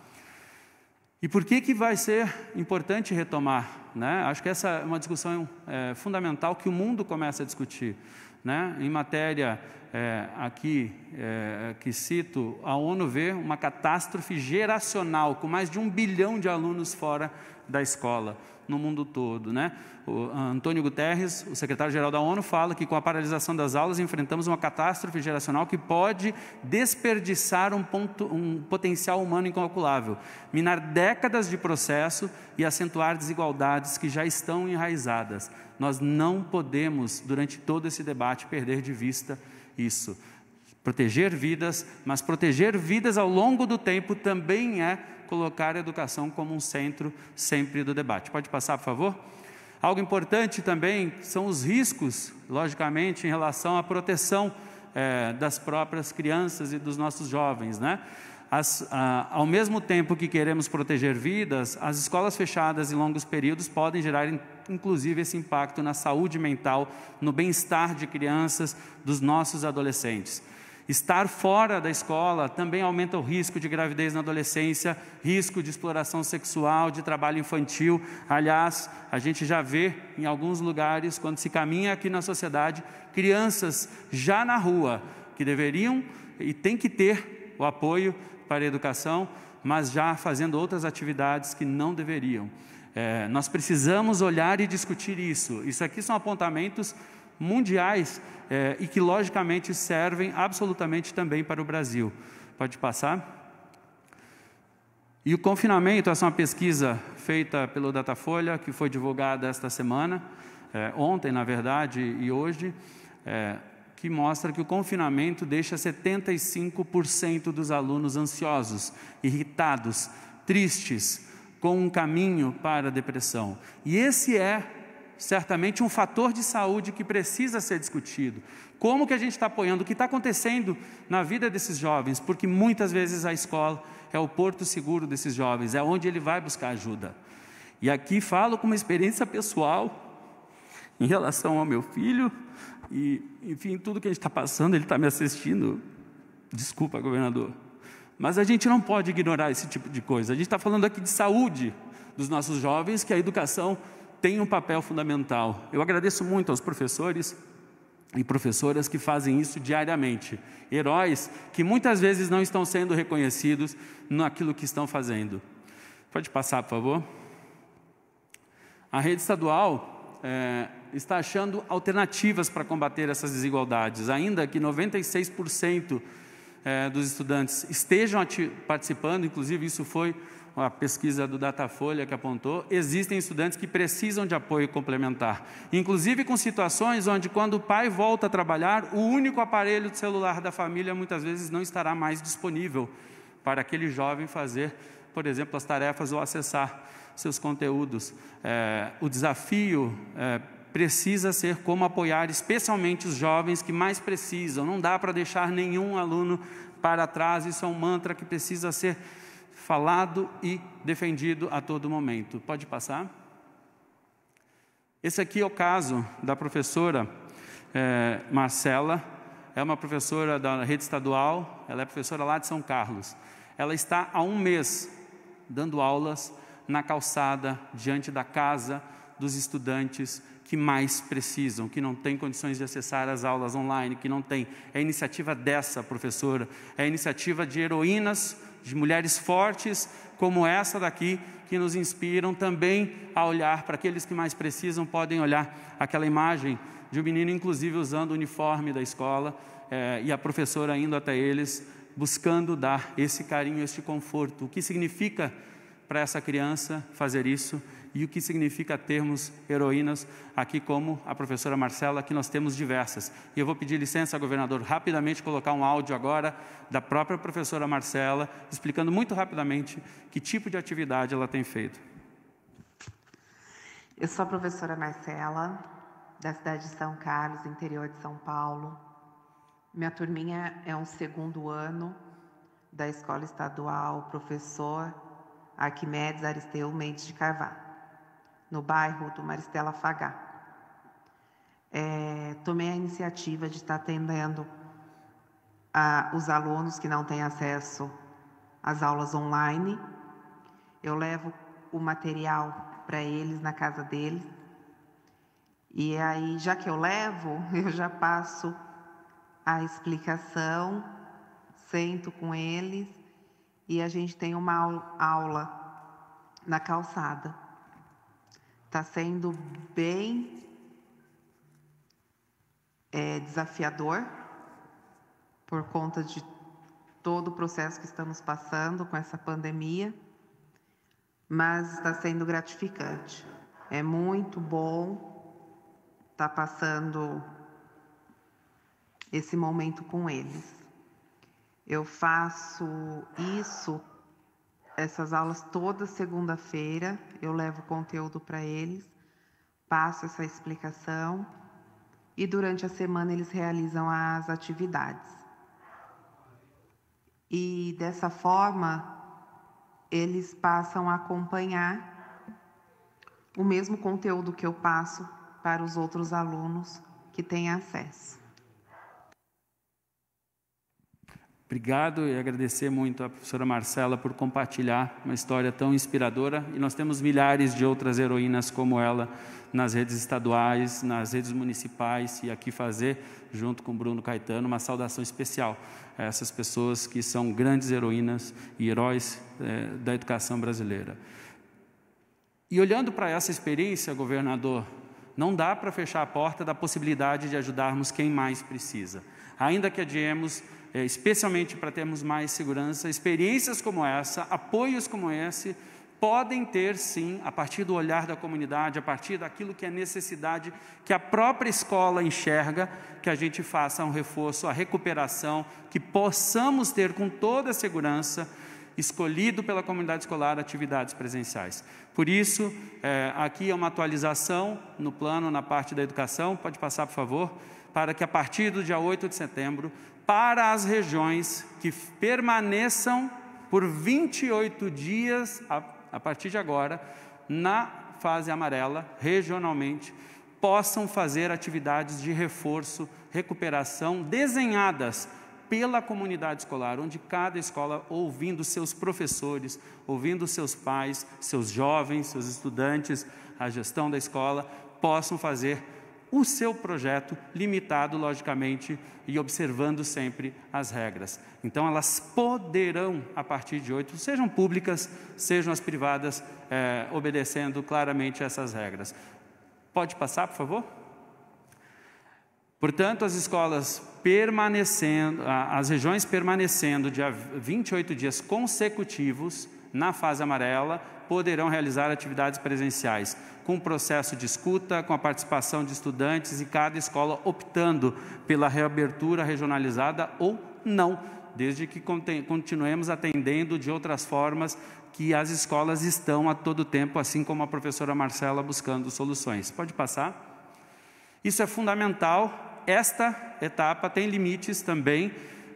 E por que vai ser importante retomar? Né? Acho que essa é uma discussão fundamental que o mundo começa a discutir. Né? Em matéria que cito, a ONU vê uma catástrofe geracional, com mais de 1 bilhão de alunos fora da escola, no mundo todo. Né? O Antônio Guterres, o secretário-geral da ONU, fala que com a paralisação das aulas enfrentamos uma catástrofe geracional que pode desperdiçar um potencial humano incalculável, minar décadas de processo e acentuar desigualdades que já estão enraizadas. Nós não podemos, durante todo esse debate, perder de vista isso. Proteger vidas, mas proteger vidas ao longo do tempo também é colocar a educação como um centro sempre do debate. Pode passar, por favor? Algo importante também são os riscos, logicamente, em relação à proteção das próprias crianças e dos nossos jovens, né? Ao mesmo tempo que queremos proteger vidas, as escolas fechadas em longos períodos podem gerar, inclusive, esse impacto na saúde mental, no bem-estar de crianças, dos nossos adolescentes. Estar fora da escola também aumenta o risco de gravidez na adolescência, risco de exploração sexual, de trabalho infantil. Aliás, a gente já vê em alguns lugares, quando se caminha aqui na sociedade, crianças já na rua, que deveriam e têm que ter o apoio para a educação, mas já fazendo outras atividades que não deveriam. Nós precisamos olhar e discutir isso. Isso aqui são apontamentos mundiais e que logicamente servem absolutamente também para o Brasil. Pode passar? E o confinamento, essa é uma pesquisa feita pelo Datafolha, que foi divulgada esta semana, ontem na verdade e hoje, que mostra que o confinamento deixa 75% dos alunos ansiosos, irritados, tristes, com um caminho para a depressão. E esse é certamente um fator de saúde que precisa ser discutido. Como que a gente está apoiando o que está acontecendo na vida desses jovens? Porque muitas vezes a escola é o porto seguro desses jovens, é onde ele vai buscar ajuda. E aqui falo com uma experiência pessoal em relação ao meu filho e, enfim, tudo que a gente está passando, ele está me assistindo. Desculpa, governador. Mas a gente não pode ignorar esse tipo de coisa. A gente está falando aqui de saúde dos nossos jovens, que a educação tem um papel fundamental. Eu agradeço muito aos professores e professoras que fazem isso diariamente. Heróis que muitas vezes não estão sendo reconhecidos naquilo que estão fazendo. Pode passar, por favor? A rede estadual está achando alternativas para combater essas desigualdades, ainda que 96% dos estudantes estejam participando, inclusive isso foi a pesquisa do Datafolha que apontou, existem estudantes que precisam de apoio complementar, inclusive com situações onde quando o pai volta a trabalhar, o único aparelho de celular da família muitas vezes não estará mais disponível para aquele jovem fazer, por exemplo, as tarefas ou acessar seus conteúdos. O desafio precisa ser como apoiar especialmente os jovens que mais precisam. Não dá para deixar nenhum aluno para trás, isso é um mantra que precisa ser falado e defendido a todo momento. Pode passar? Esse aqui é o caso da professora Marcela, é uma professora da rede estadual, ela é professora lá de São Carlos. Ela está há 1 mês dando aulas na calçada, diante da casa dos estudantes que mais precisam, que não têm condições de acessar as aulas online, que não tem. É a iniciativa dessa professora, é a iniciativa de heroínas, de mulheres fortes como essa daqui, que nos inspiram também a olhar para aqueles que mais precisam. Podem olhar aquela imagem de um menino, inclusive, usando o uniforme da escola, e a professora indo até eles, buscando dar esse carinho, esse conforto. O que significa para essa criança fazer isso e o que significa termos heroínas aqui como a professora Marcela, que nós temos diversas. E eu vou pedir licença, governador, rapidamente colocar um áudio agora da própria professora Marcela, explicando muito rapidamente que tipo de atividade ela tem feito. Eu sou a professora Marcela, da cidade de São Carlos, interior de São Paulo. Minha turminha é um 2º ano da Escola Estadual Professor Arquimedes Aristeu Mendes de Carvalho, no bairro do Maristela Fagá. Tomei a iniciativa de estar atendendo os alunos que não têm acesso às aulas online. Eu levo o material para eles na casa deles. E aí, já que eu levo, eu já passo a explicação, sento com eles e a gente tem uma aula na calçada. Está sendo bem desafiador por conta de todo o processo que estamos passando com essa pandemia, mas está sendo gratificante. É muito bom estar passando esse momento com eles. Eu faço essas aulas toda segunda-feira, eu levo conteúdo para eles, passo essa explicação e durante a semana eles realizam as atividades. E dessa forma, eles passam a acompanhar o mesmo conteúdo que eu passo para os outros alunos que têm acesso. Obrigado e agradecer muito à professora Marcela por compartilhar uma história tão inspiradora. E nós temos milhares de outras heroínas como ela nas redes estaduais, nas redes municipais, e aqui fazer, junto com o Bruno Caetano, uma saudação especial a essas pessoas que são grandes heroínas e heróis da educação brasileira. E olhando para essa experiência, governador, não dá para fechar a porta da possibilidade de ajudarmos quem mais precisa. Ainda que adiemos, especialmente para termos mais segurança, experiências como essa, apoios como esse, podem ter sim, a partir do olhar da comunidade, a partir daquilo que é necessidade, que a própria escola enxerga, que a gente faça um reforço, a recuperação, que possamos ter com toda a segurança escolhido pela comunidade escolar atividades presenciais. Por isso, aqui é uma atualização no plano, na parte da educação, pode passar, por favor, para que a partir do dia 8 de setembro, para as regiões que permaneçam por 28 dias, a partir de agora, na fase amarela, regionalmente, possam fazer atividades de reforço, recuperação, desenhadas pela comunidade escolar, onde cada escola, ouvindo seus professores, ouvindo seus pais, seus jovens, seus estudantes, a gestão da escola, possam fazer o seu projeto, limitado, logicamente, e observando sempre as regras. Então, elas poderão, a partir de 8, sejam públicas, sejam as privadas, obedecendo claramente essas regras. Pode passar, por favor? Portanto, as escolas permanecendo, as regiões permanecendo de 28 dias consecutivos na fase amarela, poderão realizar atividades presenciais, com processo de escuta, com a participação de estudantes e cada escola optando pela reabertura regionalizada ou não, desde que continuemos atendendo de outras formas que as escolas estão a todo tempo, assim como a professora Marcela, buscando soluções. Pode passar? Isso é fundamental. Esta etapa tem limites também.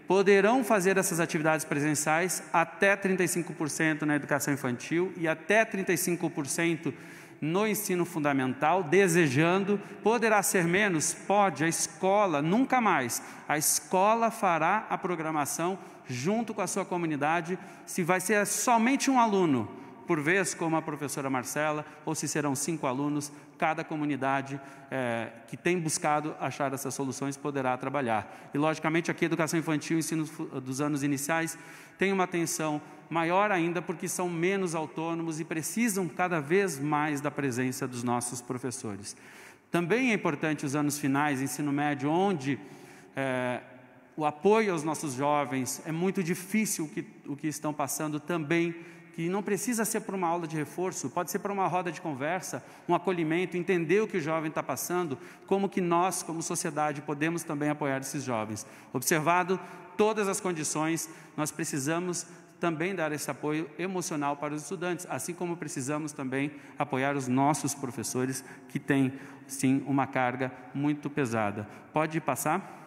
Poderão fazer essas atividades presenciais até 35% na educação infantil e até 35% no ensino fundamental, desejando. Poderá ser menos? Pode, a escola, nunca mais. A escola fará a programação junto com a sua comunidade, se vai ser somente um aluno por vez, como a professora Marcela, ou se serão 5 alunos, cada comunidade que tem buscado achar essas soluções poderá trabalhar. E, logicamente, aqui a educação infantil e ensino dos anos iniciais tem uma atenção maior ainda, porque são menos autônomos e precisam cada vez mais da presença dos nossos professores. Também é importante os anos finais, ensino médio, onde o apoio aos nossos jovens é muito difícil o que estão passando também, que não precisa ser para uma aula de reforço, pode ser para uma roda de conversa, um acolhimento, entender o que o jovem está passando, como que nós, como sociedade, podemos também apoiar esses jovens. Observado todas as condições, nós precisamos também dar esse apoio emocional para os estudantes, assim como precisamos também apoiar os nossos professores, que têm, sim, uma carga muito pesada. Pode passar?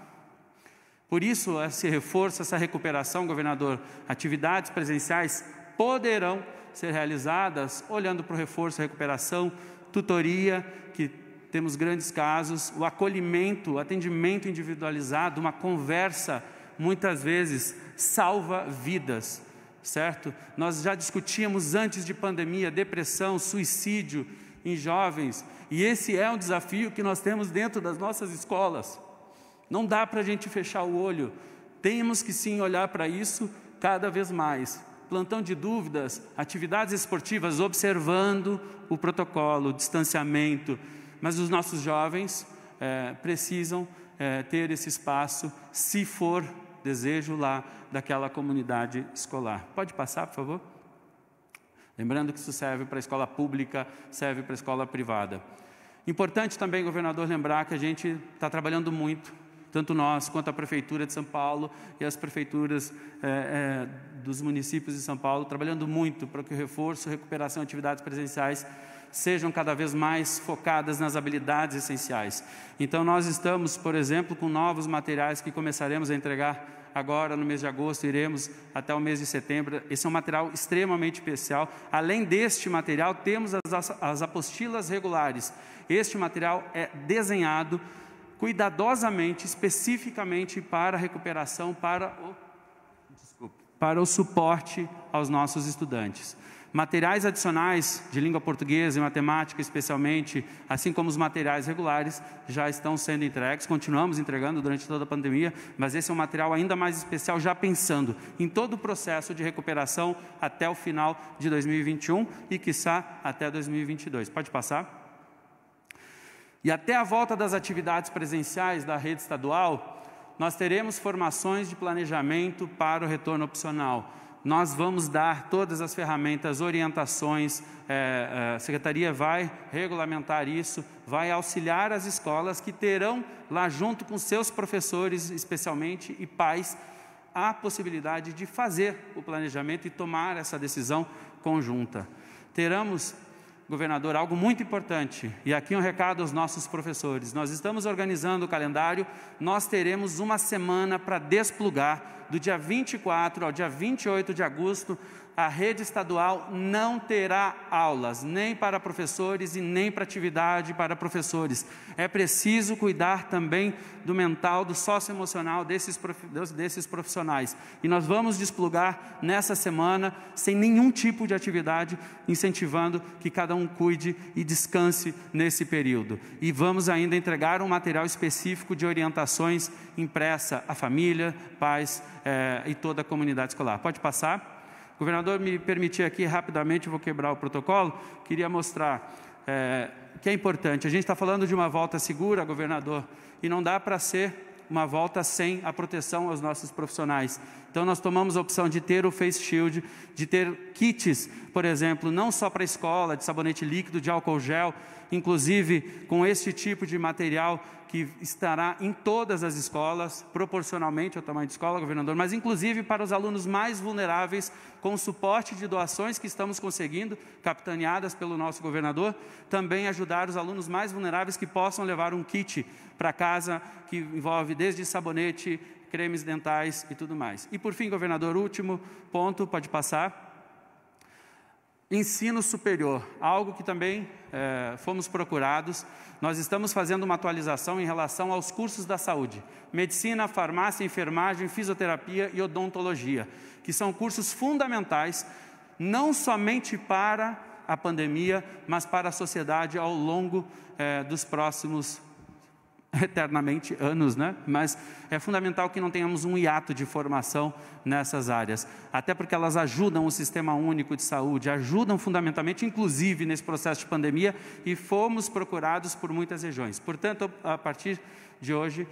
Por isso, esse reforço, essa recuperação, governador, atividades presenciais poderão ser realizadas olhando para o reforço, recuperação, tutoria, que temos grandes casos, o acolhimento, o atendimento individualizado, uma conversa, muitas vezes, salva vidas, certo? Nós já discutíamos antes de pandemia, depressão, suicídio em jovens, e esse é um desafio que nós temos dentro das nossas escolas. Não dá para a gente fechar o olho, temos que sim olhar para isso cada vez mais. Plantão de dúvidas, atividades esportivas, observando o protocolo, o distanciamento, mas os nossos jovens precisam ter esse espaço, se for desejo lá daquela comunidade escolar. Pode passar, por favor? Lembrando que isso serve para a escola pública, serve para a escola privada. Importante também, governador, lembrar que a gente está trabalhando muito, tanto nós quanto a Prefeitura de São Paulo e as prefeituras dos municípios de São Paulo, trabalhando muito para que o reforço, recuperação e atividades presenciais sejam cada vez mais focadas nas habilidades essenciais. Então, nós estamos, por exemplo, com novos materiais que começaremos a entregar agora no mês de agosto, iremos até o mês de setembro. Esse é um material extremamente especial. Além deste material, temos as apostilas regulares. Este material é desenhado cuidadosamente, especificamente para a recuperação, para o suporte aos nossos estudantes. Materiais adicionais de língua portuguesa e matemática, especialmente, assim como os materiais regulares, já estão sendo entregues, continuamos entregando durante toda a pandemia, mas esse é um material ainda mais especial, já pensando em todo o processo de recuperação até o final de 2021 e, quiçá, até 2022. Pode passar? E até a volta das atividades presenciais da rede estadual, nós teremos formações de planejamento para o retorno opcional. Nós vamos dar todas as ferramentas, orientações, a Secretaria vai regulamentar isso, vai auxiliar as escolas que terão lá junto com seus professores, especialmente, e pais, a possibilidade de fazer o planejamento e tomar essa decisão conjunta. Teremos, governador, algo muito importante, e aqui um recado aos nossos professores. Nós estamos organizando o calendário, nós teremos uma semana para desplugar, do dia 24 ao dia 28 de agosto, a rede estadual não terá aulas, nem para professores e nem para atividade para professores. É preciso cuidar também do mental, do socioemocional desses profissionais. E nós vamos desplugar nessa semana, sem nenhum tipo de atividade, incentivando que cada um cuide e descanse nesse período. E vamos ainda entregar um material específico de orientações impressa à família, pais e toda a comunidade escolar. Pode passar? Governador, me permitir aqui rapidamente, vou quebrar o protocolo, queria mostrar que é importante. A gente está falando de uma volta segura, governador, e não dá para ser uma volta sem a proteção aos nossos profissionais. Então, nós tomamos a opção de ter o Face Shield, de ter kits, por exemplo, não só para a escola, de sabonete líquido, de álcool gel, inclusive com esse tipo de material que estará em todas as escolas, proporcionalmente ao tamanho de escola, governador, mas inclusive para os alunos mais vulneráveis, com o suporte de doações que estamos conseguindo, capitaneadas pelo nosso governador, também ajudar os alunos mais vulneráveis que possam levar um kit para casa, que envolve desde sabonete, cremes dentais e tudo mais. E por fim, governador, último ponto, pode passar. Ensino superior, algo que também fomos procurados. Nós estamos fazendo uma atualização em relação aos cursos da saúde. Medicina, farmácia, enfermagem, fisioterapia e odontologia, que são cursos fundamentais, não somente para a pandemia, mas para a sociedade ao longo dos próximos eternamente anos, né? Mas é fundamental que não tenhamos um hiato de formação nessas áreas, até porque elas ajudam o Sistema Único de Saúde, ajudam fundamentalmente, inclusive nesse processo de pandemia, e fomos procurados por muitas regiões. Portanto, a partir de hoje,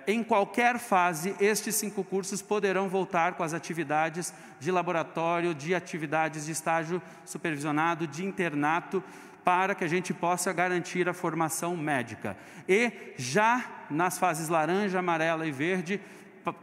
em qualquer fase, estes 5 cursos poderão voltar com as atividades de laboratório, de atividades de estágio supervisionado, de internato, para que a gente possa garantir a formação médica. E já nas fases laranja, amarela e verde,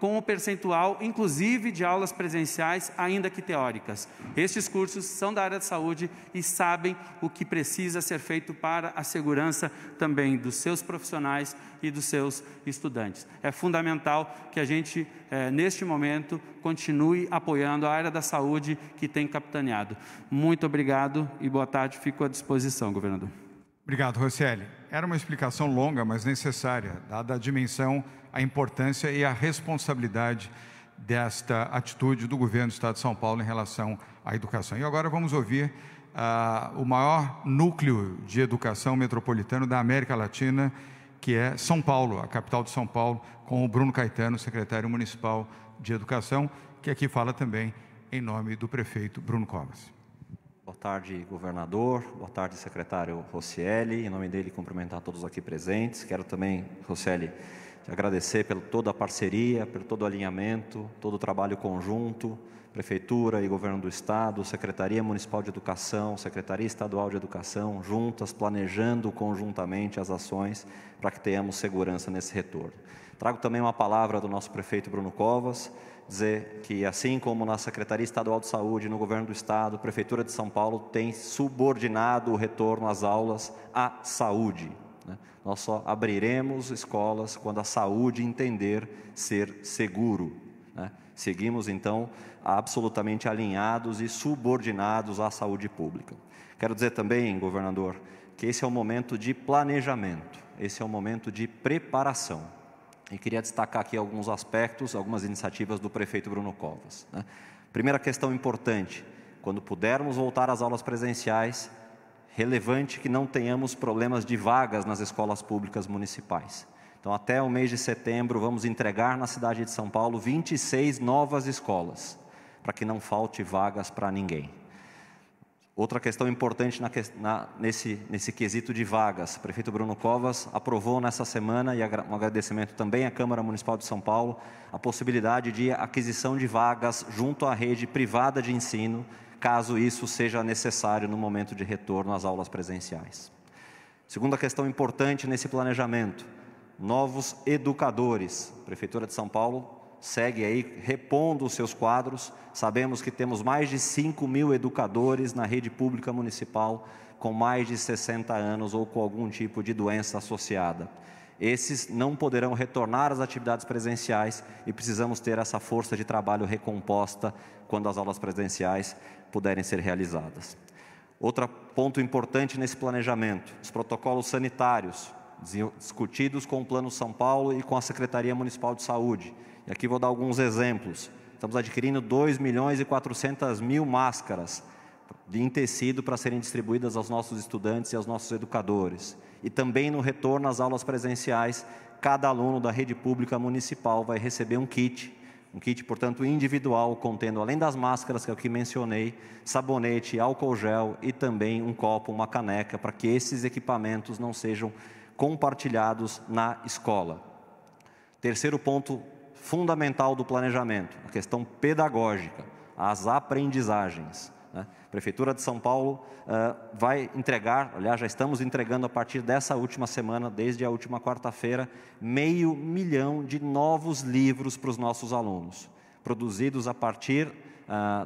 com o percentual, inclusive, de aulas presenciais, ainda que teóricas. Estes cursos são da área de saúde e sabem o que precisa ser feito para a segurança também dos seus profissionais e dos seus estudantes. É fundamental que a gente, neste momento, continue apoiando a área da saúde que tem capitaneado. Muito obrigado e boa tarde. Fico à disposição, governador. Obrigado, Rosselli. Era uma explicação longa, mas necessária, dada a dimensão, a importância e a responsabilidade desta atitude do governo do Estado de São Paulo em relação à educação. E agora vamos ouvir o maior núcleo de educação metropolitano da América Latina, que é São Paulo, a capital de São Paulo, com o Bruno Caetano, secretário municipal de Educação, que aqui fala também em nome do prefeito Bruno Covas. Boa tarde, governador. Boa tarde, secretário Rosselli. Em nome dele, cumprimentar todos aqui presentes. Quero também, Rosselli, te agradecer por toda a parceria, por todo o alinhamento, todo o trabalho conjunto, Prefeitura e Governo do Estado, Secretaria Municipal de Educação, Secretaria Estadual de Educação, juntas, planejando conjuntamente as ações para que tenhamos segurança nesse retorno. Trago também uma palavra do nosso prefeito Bruno Covas, dizer que, assim como na Secretaria Estadual de Saúde, no Governo do Estado, a Prefeitura de São Paulo tem subordinado o retorno às aulas à saúde. Nós só abriremos escolas quando a saúde entender ser seguro. Seguimos, então, absolutamente alinhados e subordinados à saúde pública. Quero dizer também, governador, que esse é um momento de planejamento, esse é um momento de preparação. E queria destacar aqui alguns aspectos, algumas iniciativas do prefeito Bruno Covas. Primeira questão importante, quando pudermos voltar às aulas presenciais, relevante que não tenhamos problemas de vagas nas escolas públicas municipais. Então, até o mês de setembro, vamos entregar na cidade de São Paulo 26 novas escolas, para que não falte vagas para ninguém. Outra questão importante nesse quesito de vagas, o prefeito Bruno Covas aprovou nessa semana, e um agradecimento também à Câmara Municipal de São Paulo, a possibilidade de aquisição de vagas junto à rede privada de ensino, caso isso seja necessário no momento de retorno às aulas presenciais. Segunda questão importante nesse planejamento, novos educadores. A Prefeitura de São Paulo segue aí repondo os seus quadros. Sabemos que temos mais de 5.000 educadores na rede pública municipal com mais de 60 anos ou com algum tipo de doença associada. Esses não poderão retornar às atividades presenciais e precisamos ter essa força de trabalho recomposta quando as aulas presenciais puderem ser realizadas. Outro ponto importante nesse planejamento, os protocolos sanitários, discutidos com o Plano São Paulo e com a Secretaria Municipal de Saúde. E aqui vou dar alguns exemplos. Estamos adquirindo 2.400.000 máscaras em tecido para serem distribuídas aos nossos estudantes e aos nossos educadores. E também no retorno às aulas presenciais, cada aluno da rede pública municipal vai receber um kit, portanto, individual, contendo, além das máscaras que eu aqui mencionei, sabonete, álcool gel e também um copo, uma caneca, para que esses equipamentos não sejam compartilhados na escola. Terceiro ponto fundamental do planejamento, a questão pedagógica, as aprendizagens. A Prefeitura de São Paulo vai entregar, aliás, já estamos entregando a partir dessa última semana, desde a última quarta-feira, 500 mil de novos livros para os nossos alunos, produzidos a partir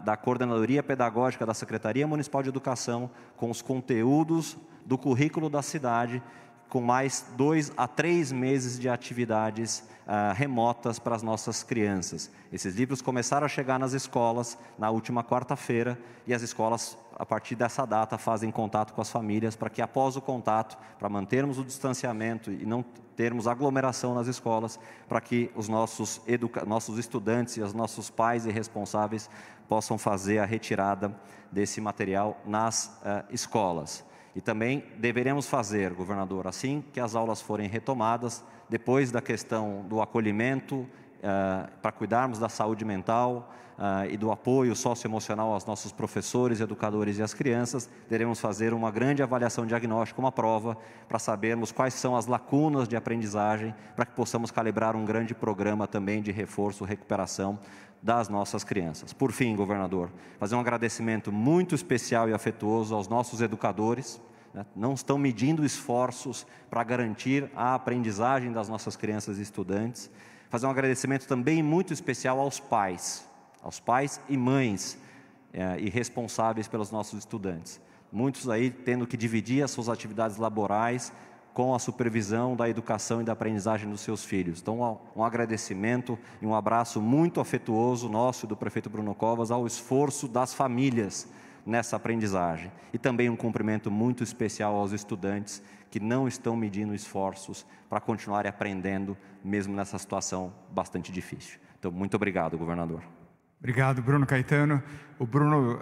da Coordenadoria Pedagógica da Secretaria Municipal de Educação, com os conteúdos do currículo da cidade, com mais 2 a 3 meses de atividades remotas para as nossas crianças. Esses livros começaram a chegar nas escolas na última quarta-feira e as escolas, a partir dessa data, fazem contato com as famílias para que, após o contato, para mantermos o distanciamento e não termos aglomeração nas escolas, para que os nossos estudantes e os nossos pais e responsáveis possam fazer a retirada desse material nas escolas. E também deveremos fazer, governador, assim que as aulas forem retomadas, depois da questão do acolhimento, para cuidarmos da saúde mental e do apoio socioemocional aos nossos professores, educadores e às crianças, teremos fazer uma grande avaliação diagnóstica, uma prova, para sabermos quais são as lacunas de aprendizagem, para que possamos calibrar um grande programa também de reforço, recuperação das nossas crianças. Por fim, governador, fazer um agradecimento muito especial e afetuoso aos nossos educadores, não estão medindo esforços para garantir a aprendizagem das nossas crianças e estudantes. Fazer um agradecimento também muito especial aos pais e mães e responsáveis pelos nossos estudantes. Muitos aí tendo que dividir as suas atividades laborais com a supervisão da educação e da aprendizagem dos seus filhos. Então, um agradecimento e um abraço muito afetuoso nosso e do prefeito Bruno Covas ao esforço das famílias nessa aprendizagem. E também um cumprimento muito especial aos estudantes que não estão medindo esforços para continuarem aprendendo, mesmo nessa situação bastante difícil. Então, muito obrigado, governador. Obrigado, Bruno Caetano. O Bruno,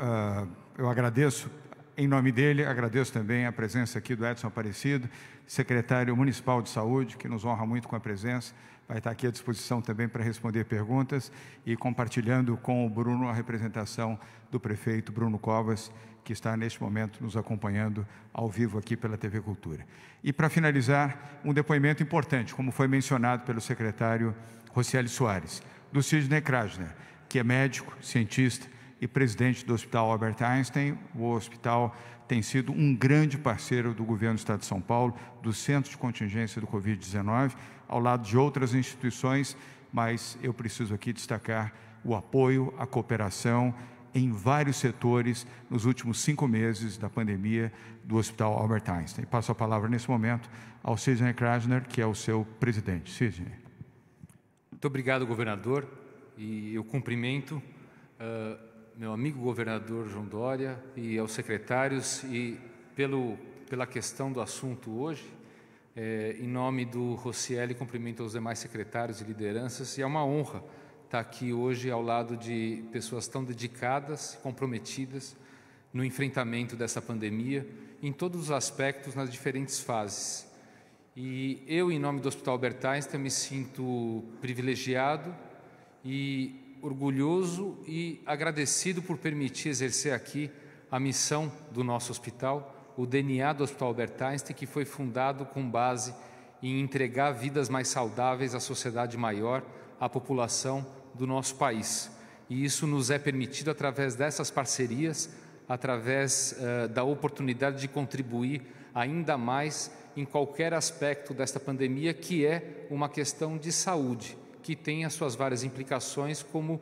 eu agradeço, em nome dele, agradeço também a presença aqui do Edson Aparecido, secretário municipal de saúde, que nos honra muito com a presença, vai estar aqui à disposição também para responder perguntas e compartilhando com o Bruno a representação do prefeito Bruno Covas, que está neste momento nos acompanhando ao vivo aqui pela TV Cultura. E para finalizar, um depoimento importante, como foi mencionado pelo secretário Rocieli Soares, do Sidney Krajner, que é médico, cientista e presidente do Hospital Albert Einstein. O hospital tem sido um grande parceiro do governo do Estado de São Paulo, do Centro de Contingência do Covid-19, ao lado de outras instituições, mas eu preciso aqui destacar o apoio, a cooperação em vários setores nos últimos 5 meses da pandemia do Hospital Albert Einstein. Passo a palavra nesse momento ao Sidney Krajner, que é o seu presidente. Sidney. Muito obrigado, governador, e eu cumprimento meu amigo governador João Dória e aos secretários e pela questão do assunto hoje, em nome do Rocieli, cumprimento aos demais secretários e lideranças, e é uma honra estar aqui hoje ao lado de pessoas tão dedicadas, comprometidas no enfrentamento dessa pandemia, em todos os aspectos, nas diferentes fases. E eu, em nome do Hospital Albert Einstein, me sinto privilegiado e orgulhoso e agradecido por permitir exercer aqui a missão do nosso hospital, o DNA do Hospital Albert Einstein, que foi fundado com base em entregar vidas mais saudáveis à sociedade maior, à população do nosso país. E isso nos é permitido através dessas parcerias, através da oportunidade de contribuir ainda mais em qualquer aspecto desta pandemia, que é uma questão de saúde, que tem as suas várias implicações, como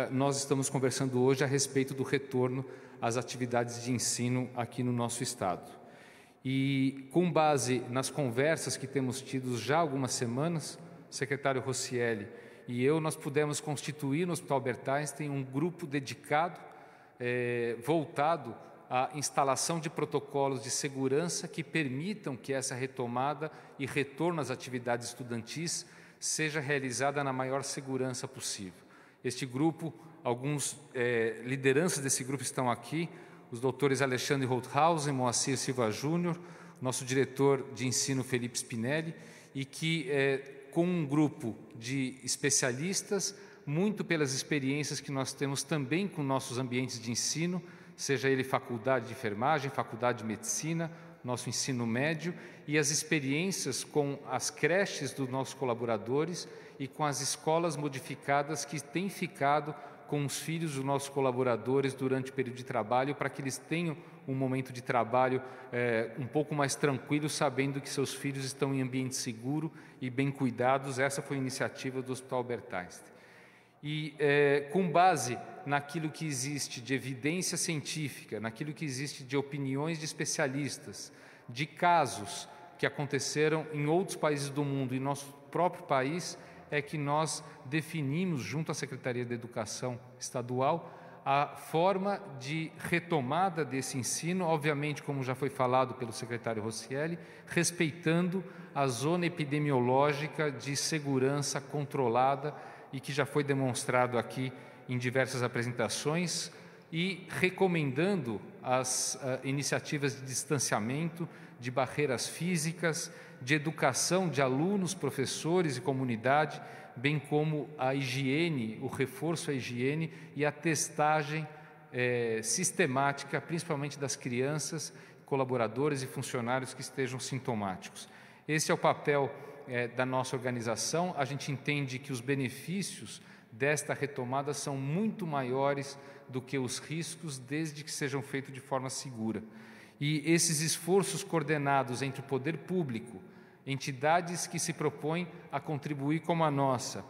nós estamos conversando hoje a respeito do retorno às atividades de ensino aqui no nosso estado. E com base nas conversas que temos tido já há algumas semanas, o secretário Roscielli e eu, nós pudemos constituir no Hospital Albert Einstein um grupo dedicado, voltado à instalação de protocolos de segurança que permitam que essa retomada e retorno às atividades estudantis seja realizada na maior segurança possível. Este grupo, alguns lideranças desse grupo estão aqui, os doutores Alexandre Holthausen, Moacir Silva Júnior, nosso diretor de ensino Felipe Spinelli, e que com um grupo de especialistas, muito pelas experiências que nós temos também com nossos ambientes de ensino, seja ele faculdade de enfermagem, faculdade de medicina, nosso ensino médio, e as experiências com as creches dos nossos colaboradores e com as escolas modificadas que têm ficado com os filhos dos nossos colaboradores durante o período de trabalho, para que eles tenham um momento de trabalho um pouco mais tranquilo, sabendo que seus filhos estão em ambiente seguro e bem cuidados. Essa foi a iniciativa do Hospital Albert Einstein. E com base naquilo que existe de evidência científica, naquilo que existe de opiniões de especialistas, de casos que aconteceram em outros países do mundo e nosso próprio país, é que nós definimos, junto à Secretaria de Educação Estadual, a forma de retomada desse ensino, obviamente, como já foi falado pelo secretário Roscielli, respeitando a zona epidemiológica de segurança controlada e que já foi demonstrado aqui em diversas apresentações, e recomendando as iniciativas de distanciamento, de barreiras físicas, de educação de alunos, professores e comunidade, bem como a higiene, o reforço à higiene e a testagem sistemática, principalmente das crianças, colaboradores e funcionários que estejam sintomáticos. Esse é o papel da nossa organização. A gente entende que os benefícios desta retomada são muito maiores do que os riscos, desde que sejam feitos de forma segura. E esses esforços coordenados entre o poder público, entidades que se propõem a contribuir como a nossa,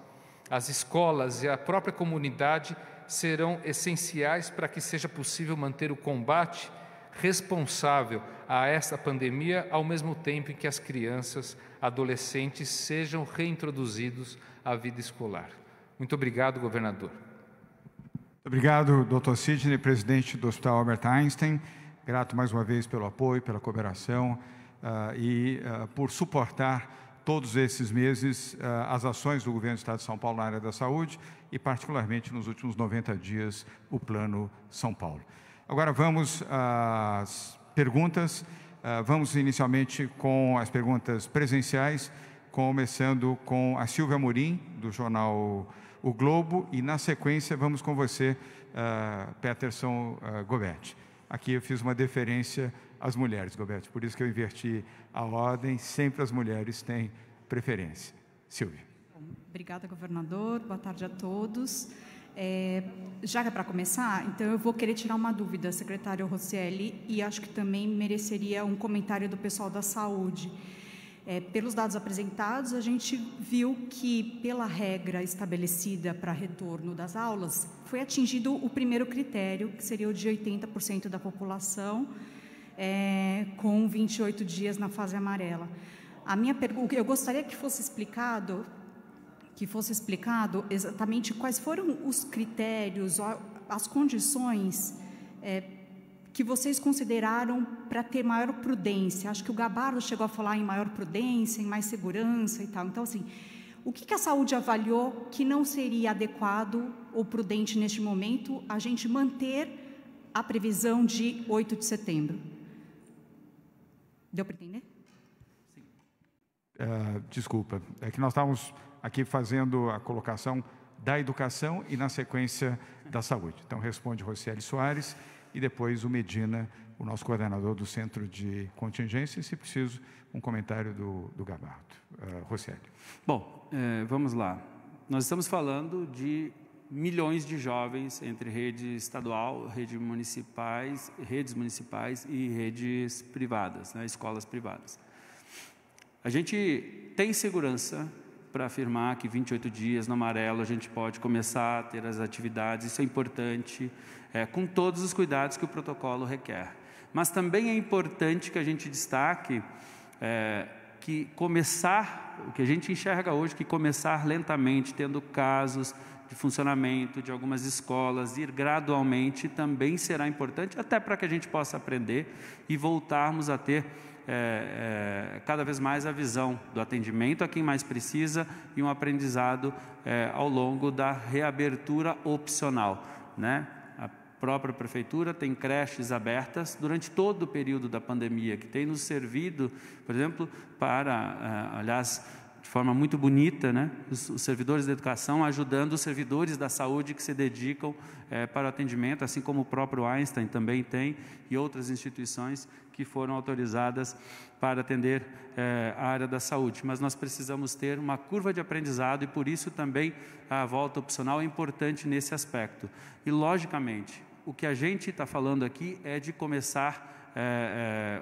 as escolas e a própria comunidade, serão essenciais para que seja possível manter o combate responsável a essa pandemia, ao mesmo tempo em que as crianças, adolescentes sejam reintroduzidos à vida escolar. Muito obrigado, governador. Obrigado, Dr. Sidney, presidente do Hospital Albert Einstein. Grato mais uma vez pelo apoio, pela cooperação e por suportar todos esses meses as ações do governo do Estado de São Paulo na área da saúde e, particularmente, nos últimos 90 dias, o Plano São Paulo. Agora vamos às perguntas. Vamos inicialmente com as perguntas presenciais, começando com a Silvia Amorim, do jornal O Globo, e na sequência vamos com você, Peterson Gobetti. Aqui eu fiz uma deferência às mulheres, Gobetti, por isso que eu inverti a ordem, sempre as mulheres têm preferência. Silvia. Obrigada, governador. Boa tarde a todos. Já que é para começar, então eu vou querer tirar uma dúvida, secretário Roscielli, e acho que também mereceria um comentário do pessoal da saúde. Pelos dados apresentados, a gente viu que, pela regra estabelecida para retorno das aulas, foi atingido o primeiro critério, que seria o de 80% da população, com 28 dias na fase amarela. A minha pergunta, eu gostaria que fosse explicado exatamente quais foram os critérios, as condições que vocês consideraram para ter maior prudência. Acho que o Gabardo chegou a falar em maior prudência, em mais segurança e tal. Então, assim, o que a saúde avaliou que não seria adequado ou prudente neste momento a gente manter a previsão de 8 de setembro? Deu para entender? Sim. Desculpa, é que nós estávamos aqui fazendo a colocação da educação e, na sequência, da saúde. Então, responde Roscielli Soares e depois o Medina, o nosso coordenador do Centro de Contingência, e, se preciso, um comentário do Gabardo. Roscielli. Bom, vamos lá. Nós estamos falando de milhões de jovens entre rede estadual, redes municipais e redes privadas, né, escolas privadas. A gente tem segurança para afirmar que 28 dias no amarelo a gente pode começar a ter as atividades. Isso é importante, com todos os cuidados que o protocolo requer. Mas também é importante que a gente destaque que começar, o que a gente enxerga hoje, que começar lentamente, tendo casos de funcionamento de algumas escolas, ir gradualmente também será importante, até para que a gente possa aprender e voltarmos a ter cada vez mais a visão do atendimento a quem mais precisa e um aprendizado ao longo da reabertura opcional, né? A própria prefeitura tem creches abertas durante todo o período da pandemia, que tem nos servido, por exemplo, para, aliás, de forma muito bonita, né? Os servidores da educação ajudando os servidores da saúde que se dedicam para o atendimento, assim como o próprio Einstein também tem, e outras instituições que foram autorizadas para atender a área da saúde. Mas nós precisamos ter uma curva de aprendizado e, por isso, também a volta opcional é importante nesse aspecto. E, logicamente, o que a gente está falando aqui é de começar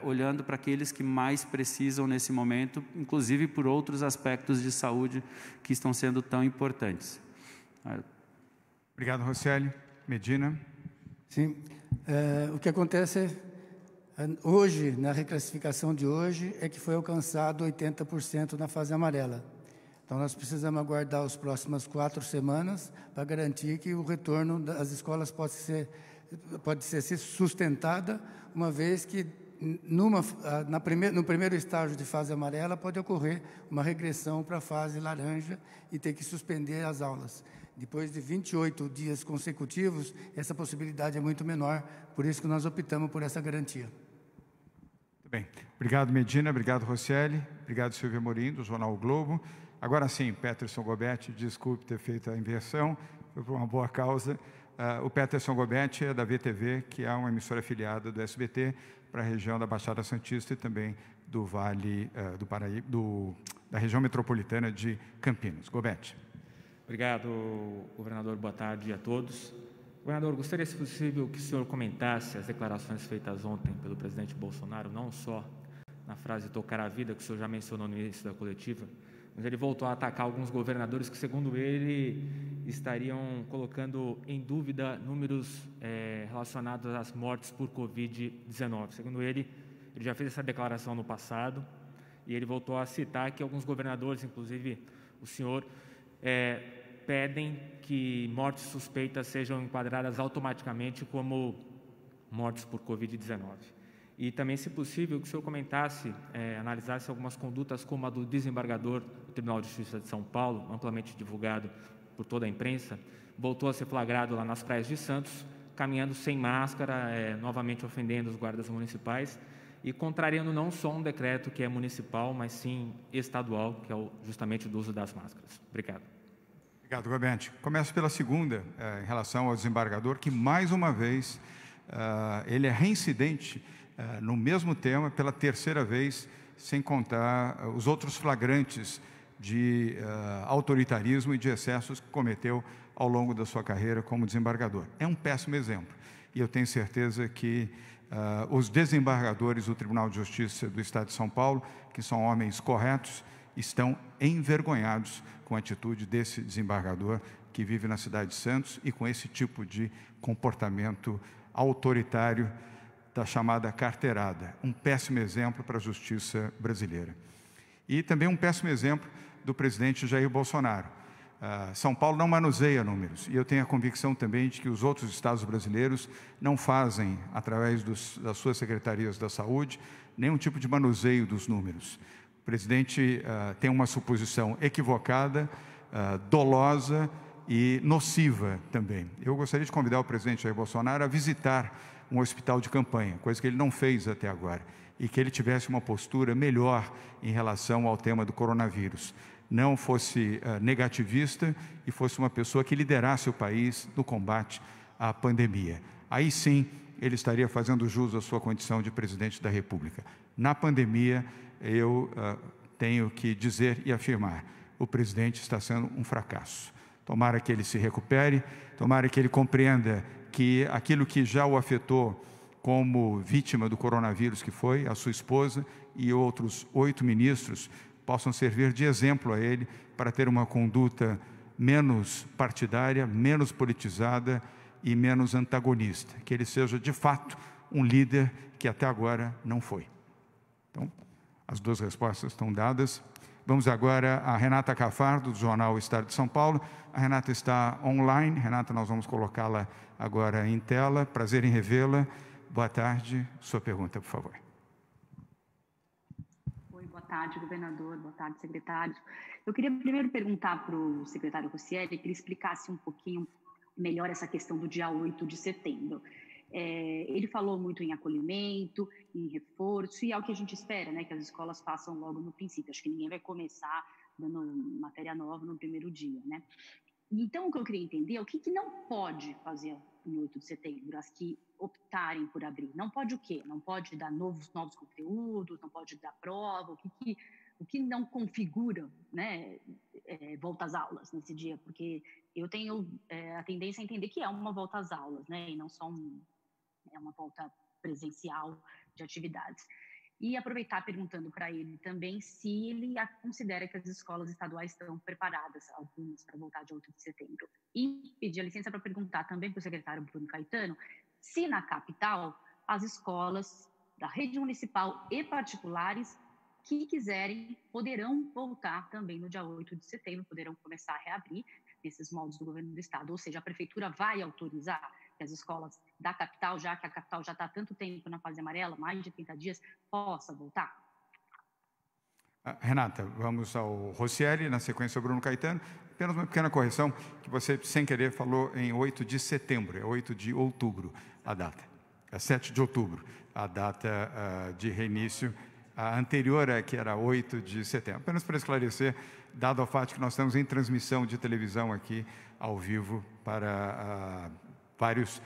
olhando para aqueles que mais precisam nesse momento, inclusive por outros aspectos de saúde que estão sendo tão importantes. Obrigado, Rosselli. Medina. Sim. O que acontece hoje, na reclassificação de hoje, é que foi alcançado 80% na fase amarela. Então, nós precisamos aguardar as próximas 4 semanas para garantir que o retorno das escolas pode ser sustentada, uma vez que no primeiro estágio de fase amarela pode ocorrer uma regressão para a fase laranja e ter que suspender as aulas. Depois de 28 dias consecutivos, essa possibilidade é muito menor, por isso que nós optamos por essa garantia. Muito bem. Obrigado, Medina. Obrigado, Rosselli. Obrigado, Silvia Morim, do Jornal o Globo. Agora sim, Peterson Gobetti, desculpe ter feito a inversão, foi por uma boa causa. O Peterson Gobetti é da VTV, que é uma emissora afiliada do SBT para a região da Baixada Santista e também do Vale do Paraíba, da região metropolitana de Campinas. Gobetti. Obrigado, governador. Boa tarde a todos. Governador, gostaria, se possível, que o senhor comentasse as declarações feitas ontem pelo presidente Bolsonaro, não só na frase tocar a vida, que o senhor já mencionou no início da coletiva, mas ele voltou a atacar alguns governadores que, segundo ele, estariam colocando em dúvida números relacionados às mortes por Covid-19. Segundo ele já fez essa declaração no passado e ele voltou a citar que alguns governadores, inclusive o senhor, pedem que mortes suspeitas sejam enquadradas automaticamente como mortes por Covid-19. E também, se possível, que o senhor comentasse, analisasse algumas condutas como a do desembargador do Tribunal de Justiça de São Paulo, amplamente divulgado por toda a imprensa, voltou a ser flagrado lá nas praias de Santos, caminhando sem máscara, novamente ofendendo os guardas municipais e contrariando não só um decreto que é municipal, mas sim estadual, que é justamente o do uso das máscaras. Obrigado. Obrigado, Gobetti. Começo pela segunda, em relação ao desembargador, que mais uma vez ele é reincidente no mesmo tema pela terceira vez, sem contar os outros flagrantes de autoritarismo e de excessos que cometeu ao longo da sua carreira como desembargador. É um péssimo exemplo. E eu tenho certeza que os desembargadores do Tribunal de Justiça do Estado de São Paulo, que são homens corretos, estão envergonhados com a atitude desse desembargador que vive na cidade de Santos e com esse tipo de comportamento autoritário da chamada carteirada. Um péssimo exemplo para a justiça brasileira. E também um péssimo exemplo do presidente Jair Bolsonaro. São Paulo não manuseia números, e eu tenho a convicção também de que os outros estados brasileiros não fazem, através das suas secretarias da saúde, nenhum tipo de manuseio dos números. O presidente tem uma suposição equivocada, dolosa e nociva também. Eu gostaria de convidar o presidente Jair Bolsonaro a visitar um hospital de campanha, coisa que ele não fez até agora, e que ele tivesse uma postura melhor em relação ao tema do coronavírus. Não fosse negativista e fosse uma pessoa que liderasse o país no combate à pandemia. Aí sim, ele estaria fazendo jus à sua condição de presidente da República. Na pandemia, eu tenho que dizer e afirmar, o presidente está sendo um fracasso. Tomara que ele se recupere, tomara que ele compreenda que aquilo que já o afetou como vítima do coronavírus, que foi a sua esposa e outros 8 ministros, possam servir de exemplo a ele para ter uma conduta menos partidária, menos politizada e menos antagonista, que ele seja de fato um líder que até agora não foi. Então, as duas respostas estão dadas. Vamos agora a Renata Cafardo, do Jornal Estado de São Paulo. A Renata está online. Renata, nós vamos colocá-la agora em tela. Prazer em revê-la. Boa tarde. Sua pergunta, por favor. Oi, boa tarde, governador. Boa tarde, secretários. Eu queria primeiro perguntar para o secretário Rosselli que ele explicasse um pouquinho melhor essa questão do dia 8 de setembro. Ele falou muito em acolhimento, em reforço, e é o que a gente espera, né, que as escolas façam logo no princípio. Acho que ninguém vai começar dando matéria nova no primeiro dia, né? Então, o que eu queria entender é o que não pode fazer em 8 de setembro, as que optarem por abrir. Não pode o quê? Não pode dar novos conteúdos, não pode dar prova, o que não configura, né, volta às aulas nesse dia, porque eu tenho a tendência a entender que é uma volta às aulas, né, e não só uma volta presencial de atividades. E aproveitar perguntando para ele também se ele considera que as escolas estaduais estão preparadas, algumas, para voltar de 8 de setembro. E pedir a licença para perguntar também para o secretário Bruno Caetano se na capital as escolas da rede municipal e particulares que quiserem poderão voltar também no dia 8 de setembro, poderão começar a reabrir nesses moldes do governo do estado. Ou seja, a prefeitura vai autorizar que as escolas da capital, já que a capital já está há tanto tempo na fase amarela, mais de 30 dias, possa voltar? Renata, vamos ao Rosselli, na sequência ao Bruno Caetano. Apenas uma pequena correção, que você, sem querer, falou em 8 de setembro, é 8 de outubro a data. É 7 de outubro, a data de reinício. A anterior é que era 8 de setembro. Apenas para esclarecer, dado o fato que nós estamos em transmissão de televisão aqui, ao vivo, para vários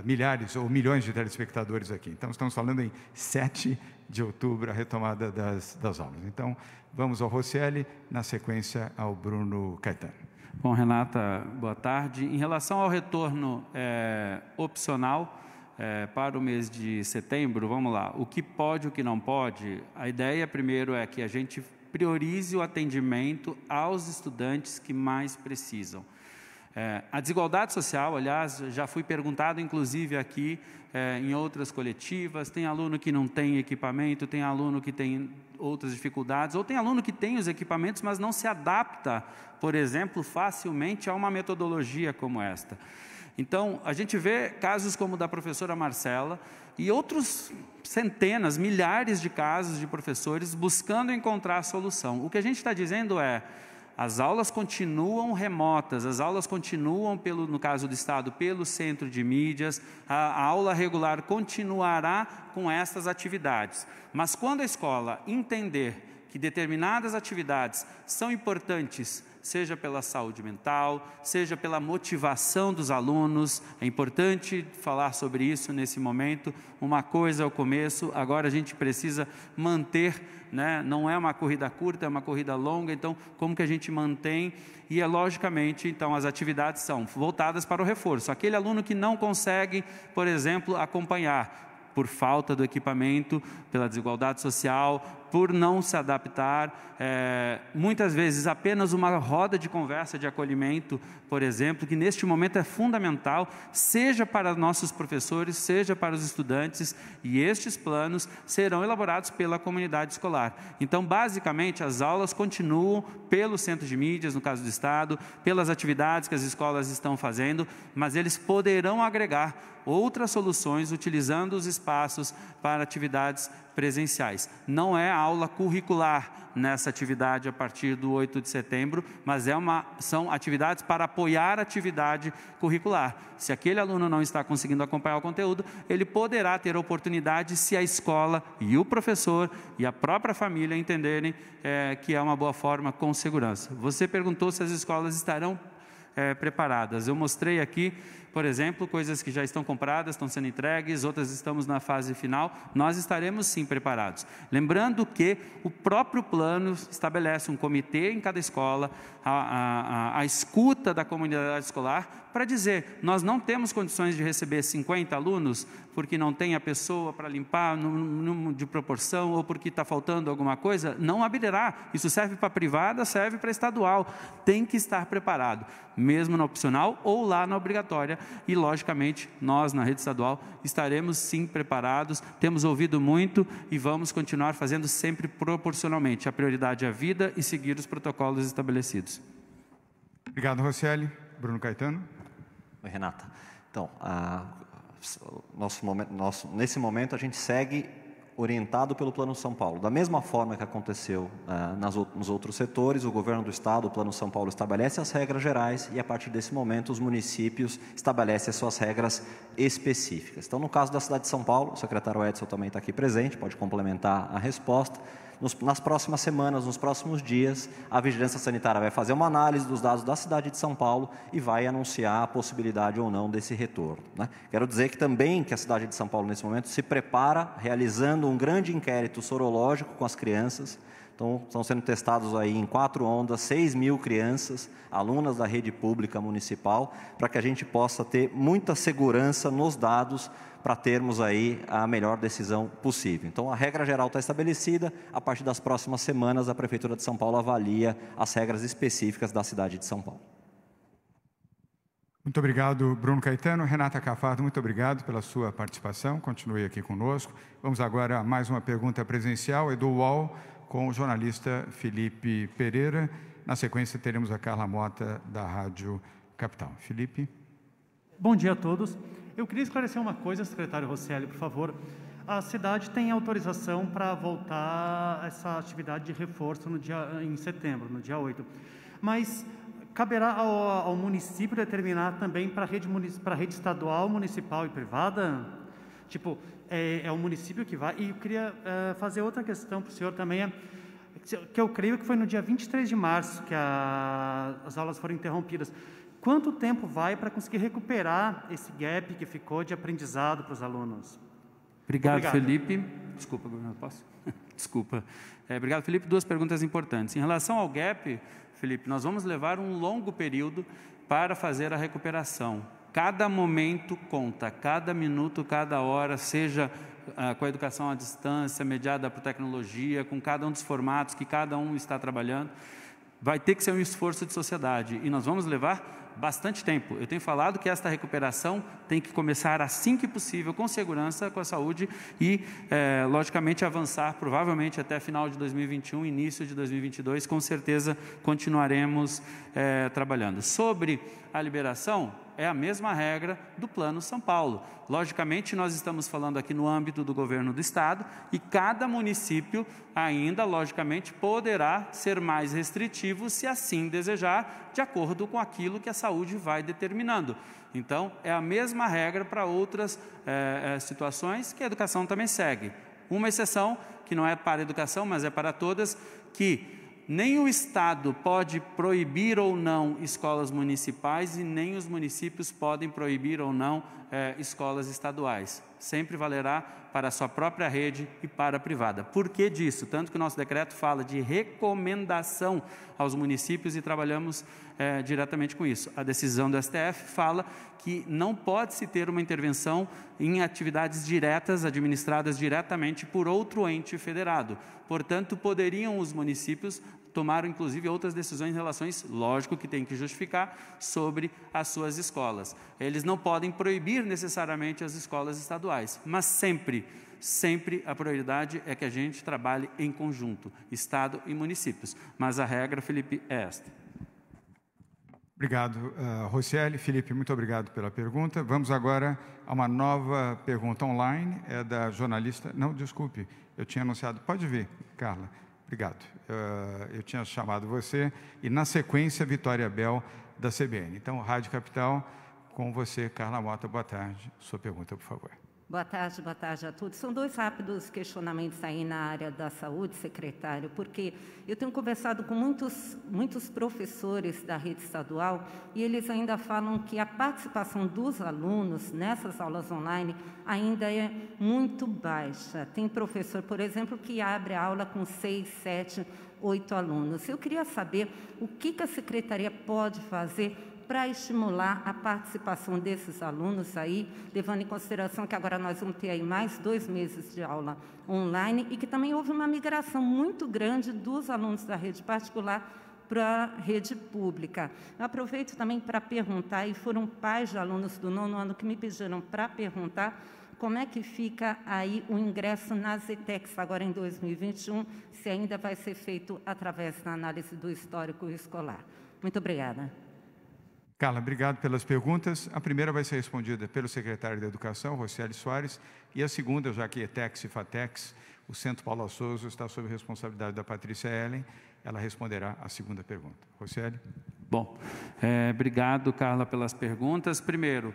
milhares ou milhões de telespectadores aqui. Então, estamos falando em 7 de outubro, a retomada das aulas. Então, vamos ao Rosselli, na sequência ao Bruno Caetano. Bom, Renata, boa tarde. Em relação ao retorno opcional para o mês de setembro, vamos lá. O que pode e o que não pode? A ideia, primeiro, é que a gente priorize o atendimento aos estudantes que mais precisam. A desigualdade social, aliás, já fui perguntado, inclusive, aqui em outras coletivas, tem aluno que não tem equipamento, tem aluno que tem outras dificuldades, ou tem aluno que tem os equipamentos, mas não se adapta, por exemplo, facilmente a uma metodologia como esta. Então, a gente vê casos como o da professora Marcela e outros centenas, milhares de casos de professores buscando encontrar a solução. O que a gente está dizendo é: as aulas continuam remotas, as aulas continuam, no caso do Estado, pelo centro de mídias, a aula regular continuará com essas atividades. Mas quando a escola entender que determinadas atividades são importantes, seja pela saúde mental, seja pela motivação dos alunos, é importante falar sobre isso nesse momento. Uma coisa é o começo, agora a gente precisa manter, né? Não é uma corrida curta, é uma corrida longa, então como que a gente mantém? E logicamente, então, as atividades são voltadas para o reforço. Aquele aluno que não consegue, por exemplo, acompanhar, por falta do equipamento, pela desigualdade social, por não se adaptar, muitas vezes apenas uma roda de conversa de acolhimento, por exemplo, que neste momento é fundamental, seja para nossos professores, seja para os estudantes, e estes planos serão elaborados pela comunidade escolar. Então, basicamente, as aulas continuam pelo centro de mídias, no caso do Estado, pelas atividades que as escolas estão fazendo, mas eles poderão agregar outras soluções utilizando os espaços para atividades presenciais. Não é aula curricular nessa atividade a partir do 8 de setembro, mas são atividades para apoiar a atividade curricular. Se aquele aluno não está conseguindo acompanhar o conteúdo, ele poderá ter oportunidade se a escola e o professor e a própria família entenderem que é uma boa forma com segurança. Você perguntou se as escolas estarão preparadas. Eu mostrei aqui por exemplo, coisas que já estão compradas, estão sendo entregues, outras estamos na fase final, nós estaremos sim preparados. Lembrando que o próprio plano estabelece um comitê em cada escola, a escuta da comunidade escolar, para dizer, nós não temos condições de receber 50 alunos, porque não tem a pessoa para limpar de proporção, ou porque está faltando alguma coisa, não abrirá. Isso serve para a privada, serve para a estadual. Tem que estar preparado, mesmo na opcional ou lá na obrigatória. E, logicamente, nós, na rede estadual, estaremos sim preparados, temos ouvido muito e vamos continuar fazendo sempre proporcionalmente. A prioridade é a vida e seguir os protocolos estabelecidos. Obrigado, Roscielli. Bruno Caetano. Oi, Renata. Então, nesse momento a gente segue orientado pelo Plano São Paulo. Da mesma forma que aconteceu nos outros setores, o governo do estado, o Plano São Paulo, estabelece as regras gerais e, a partir desse momento, os municípios estabelecem as suas regras específicas. Então, no caso da cidade de São Paulo, o secretário Edson também está aqui presente, pode complementar a resposta. Nas próximas semanas, nos próximos dias, a Vigilância Sanitária vai fazer uma análise dos dados da cidade de São Paulo e vai anunciar a possibilidade ou não desse retorno, né? Quero dizer que também que a cidade de São Paulo, nesse momento, se prepara realizando um grande inquérito sorológico com as crianças. Então, estão sendo testados aí em 4 ondas, 6.000 crianças, alunas da rede pública municipal, para que a gente possa ter muita segurança nos dados para termos aí a melhor decisão possível. Então, a regra geral está estabelecida, a partir das próximas semanas, a Prefeitura de São Paulo avalia as regras específicas da cidade de São Paulo. Muito obrigado, Bruno Caetano. Renata Cafardo, muito obrigado pela sua participação, continue aqui conosco. Vamos agora a mais uma pergunta presencial, do UOL, com o jornalista Felipe Pereira. Na sequência, teremos a Carla Mota, da Rádio Capital. Felipe. Bom dia a todos. Eu queria esclarecer uma coisa, secretário Roscielli, por favor. A cidade tem autorização para voltar essa atividade de reforço em setembro, no dia 8. Mas caberá ao município determinar também para a rede estadual, municipal e privada? Tipo, é o município que vai. E eu queria fazer outra questão para o senhor também, que eu creio que foi no dia 23 de março que as aulas foram interrompidas. Quanto tempo vai para conseguir recuperar esse gap que ficou de aprendizado para os alunos? Obrigado, Felipe. Desculpa, governador, posso? Desculpa. Obrigado, Felipe. 2 perguntas importantes. Em relação ao gap, Felipe, nós vamos levar um longo período para fazer a recuperação. Cada momento conta, cada minuto, cada hora, seja com a educação à distância, mediada por tecnologia, com cada um dos formatos que cada um está trabalhando, vai ter que ser um esforço de sociedade e nós vamos levar bastante tempo. Eu tenho falado que esta recuperação tem que começar assim que possível, com segurança, com a saúde e, logicamente, avançar provavelmente até final de 2021, início de 2022, com certeza continuaremos trabalhando. Sobre a liberação, é a mesma regra do Plano São Paulo. Logicamente, nós estamos falando aqui no âmbito do governo do estado e cada município ainda, logicamente, poderá ser mais restritivo se assim desejar, de acordo com aquilo que a saúde vai determinando. Então, é a mesma regra para outras situações que a educação também segue. Uma exceção, que não é para a educação, mas é para todas, que nem o Estado pode proibir ou não escolas municipais e nem os municípios podem proibir ou não escolas estaduais. Sempre valerá para a sua própria rede e para a privada. Por que disso? Tanto que o nosso decreto fala de recomendação aos municípios e trabalhamos diretamente com isso. A decisão do STF fala que não pode-se ter uma intervenção em atividades diretas, administradas diretamente por outro ente federado. Portanto, poderiam os municípios tomar, inclusive, outras decisões em relações, lógico que tem que justificar, sobre as suas escolas. Eles não podem proibir necessariamente as escolas estaduais, mas sempre a prioridade é que a gente trabalhe em conjunto, Estado e municípios. Mas a regra, Felipe, é esta. Obrigado, Roscielli. Felipe, muito obrigado pela pergunta. Vamos agora a uma nova pergunta online, é da jornalista... Não, desculpe, eu tinha anunciado... Pode vir, Carla. Obrigado. Eu tinha chamado você e, na sequência, Vitória Bel, da CBN. Então, Rádio Capital, com você, Carla Mota. Boa tarde. Sua pergunta, por favor. Boa tarde a todos. São dois rápidos questionamentos aí na área da saúde, secretário, porque eu tenho conversado com muitos professores da rede estadual e eles ainda falam que a participação dos alunos nessas aulas online ainda é muito baixa. Tem professor, por exemplo, que abre a aula com 6, 7, 8 alunos. Eu queria saber o que a secretaria pode fazer para estimular a participação desses alunos aí, levando em consideração que agora nós vamos ter aí mais 2 meses de aula online e que também houve uma migração muito grande dos alunos da rede particular para a rede pública. Eu aproveito também para perguntar, e foram pais de alunos do 9º ano que me pediram para perguntar como é que fica aí o ingresso nas ETECs agora em 2021, se ainda vai ser feito através da análise do histórico escolar. Muito obrigada. Carla, obrigado pelas perguntas. A primeira vai ser respondida pelo secretário da Educação, Rocieli Soares, e a segunda, já que ETECs e FATECs, o Centro Paula Souza está sob responsabilidade da Patrícia Ellen, ela responderá a segunda pergunta. Rocieli? Bom, obrigado, Carla, pelas perguntas. Primeiro,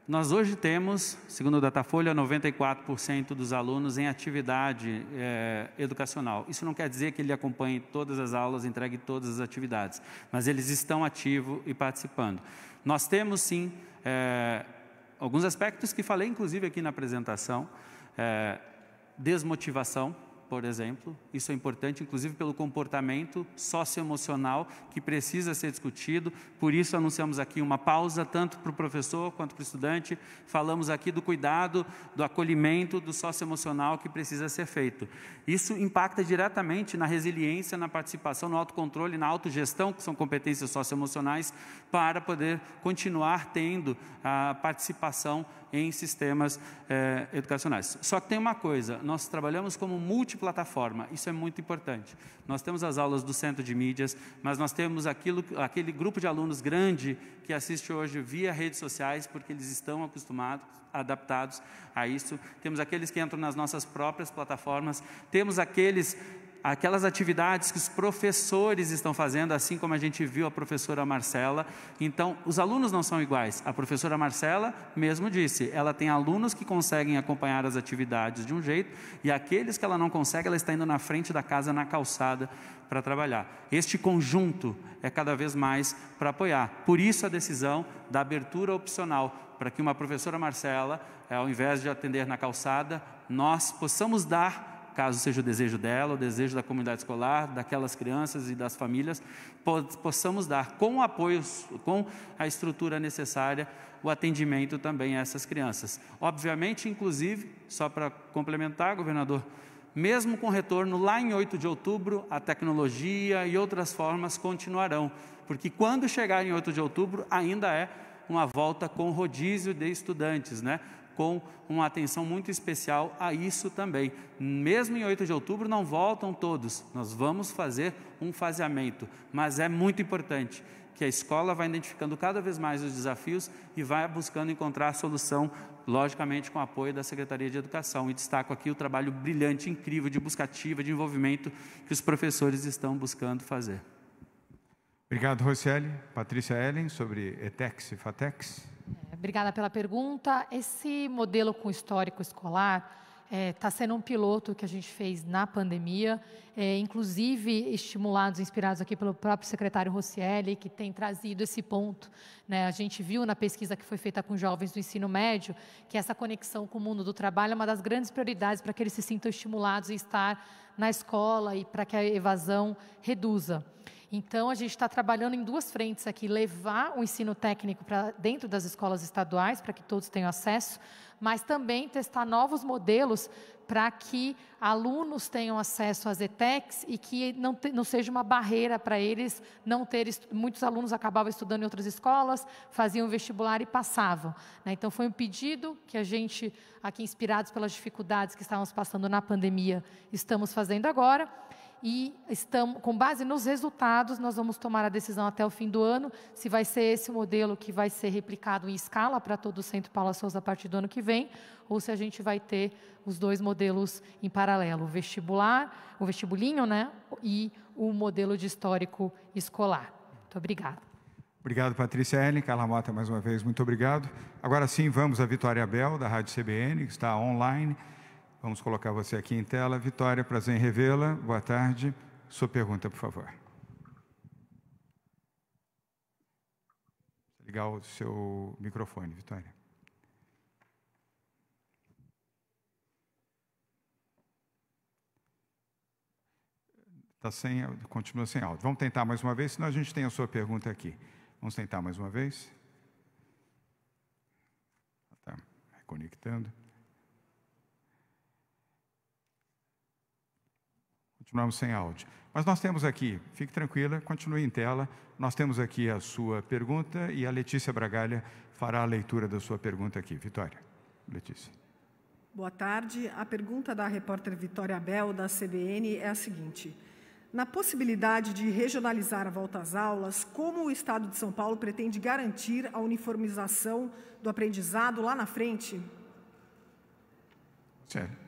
nós hoje temos, segundo o Datafolha, 94% dos alunos em atividade educacional. Isso não quer dizer que ele acompanhe todas as aulas, entregue todas as atividades, mas eles estão ativos e participando. Nós temos, sim, alguns aspectos que falei, inclusive, aqui na apresentação. Desmotivação, por exemplo, isso é importante, inclusive pelo comportamento socioemocional que precisa ser discutido, por isso anunciamos aqui uma pausa, tanto para o professor quanto para o estudante, falamos aqui do cuidado, do acolhimento, do socioemocional que precisa ser feito. Isso impacta diretamente na resiliência, na participação, no autocontrole, na autogestão, que são competências socioemocionais, para poder continuar tendo a participação em sistemas educacionais. Só que tem uma coisa, nós trabalhamos como multiplataforma, isso é muito importante. Nós temos as aulas do Centro de Mídias, mas nós temos aquele grupo de alunos grande que assiste hoje via redes sociais, porque eles estão acostumados, adaptados a isso. Temos aqueles que entram nas nossas próprias plataformas, temos aquelas atividades que os professores estão fazendo, assim como a gente viu a professora Marcela. Então, os alunos não são iguais. A professora Marcela mesmo disse, ela tem alunos que conseguem acompanhar as atividades de um jeito, e aqueles que ela não consegue, ela está indo na frente da casa, na calçada, para trabalhar. Este conjunto é cada vez mais para apoiar. Por isso a decisão da abertura opcional, para que uma professora Marcela, ao invés de atender na calçada, nós possamos dar, caso seja o desejo dela, o desejo da comunidade escolar, daquelas crianças e das famílias, possamos dar com apoios, com a estrutura necessária, o atendimento também a essas crianças. Obviamente, inclusive, só para complementar, governador, mesmo com retorno lá em 8 de outubro, a tecnologia e outras formas continuarão, porque quando chegar em 8 de outubro, ainda é uma volta com rodízio de estudantes, né? Com uma atenção muito especial a isso também. Mesmo em 8 de outubro não voltam todos, nós vamos fazer um faseamento, mas é muito importante que a escola vá identificando cada vez mais os desafios e vai buscando encontrar a solução, logicamente com o apoio da Secretaria de Educação. E destaco aqui o trabalho brilhante, incrível, de busca ativa, de envolvimento que os professores estão buscando fazer. Obrigado, Rocieli. Patrícia Ellen, sobre ETECs e FATECs. Obrigada pela pergunta. Esse modelo com histórico escolar está sendo um piloto que a gente fez na pandemia, inclusive estimulados, inspirados aqui pelo próprio secretário Rocieli, que tem trazido esse ponto, né? A gente viu na pesquisa que foi feita com jovens do ensino médio, que essa conexão com o mundo do trabalho é uma das grandes prioridades para que eles se sintam estimulados em estar na escola e para que a evasão reduza. Então, a gente está trabalhando em 2 frentes aqui, levar o ensino técnico para dentro das escolas estaduais, para que todos tenham acesso, mas também testar novos modelos para que alunos tenham acesso às ETECs e que não seja uma barreira para eles não terem. Muitos alunos acabavam estudando em outras escolas, faziam vestibular e passavam, né? Então, foi um pedido que a gente, aqui inspirados pelas dificuldades que estávamos passando na pandemia, estamos fazendo agora. E com base nos resultados, nós vamos tomar a decisão até o fim do ano, se vai ser esse o modelo que vai ser replicado em escala para todo o Centro Paula Souza a partir do ano que vem, ou se a gente vai ter os 2 modelos em paralelo, o vestibular, o vestibulinho, né, e o modelo de histórico escolar. Muito obrigada. Obrigado, Patrícia Ellen. Carla Mota, mais uma vez, muito obrigado. Agora sim, vamos a Vitória Bel, da Rádio CBN, que está online. Vamos colocar você aqui em tela. Vitória, prazer em revê-la. Boa tarde. Sua pergunta, por favor. Ligar o seu microfone, Vitória. Continua sem áudio. Vamos tentar mais uma vez, senão a gente tem a sua pergunta aqui. Vamos tentar mais uma vez. Está reconectando. Continuamos sem áudio. Mas nós temos aqui, fique tranquila, continue em tela, nós temos aqui a sua pergunta e a Letícia Bragalha fará a leitura da sua pergunta aqui. Vitória. Letícia. Boa tarde. A pergunta da repórter Vitória Bel, da CBN, é a seguinte. Na possibilidade de regionalizar a volta às aulas, como o Estado de São Paulo pretende garantir a uniformização do aprendizado lá na frente? Sério.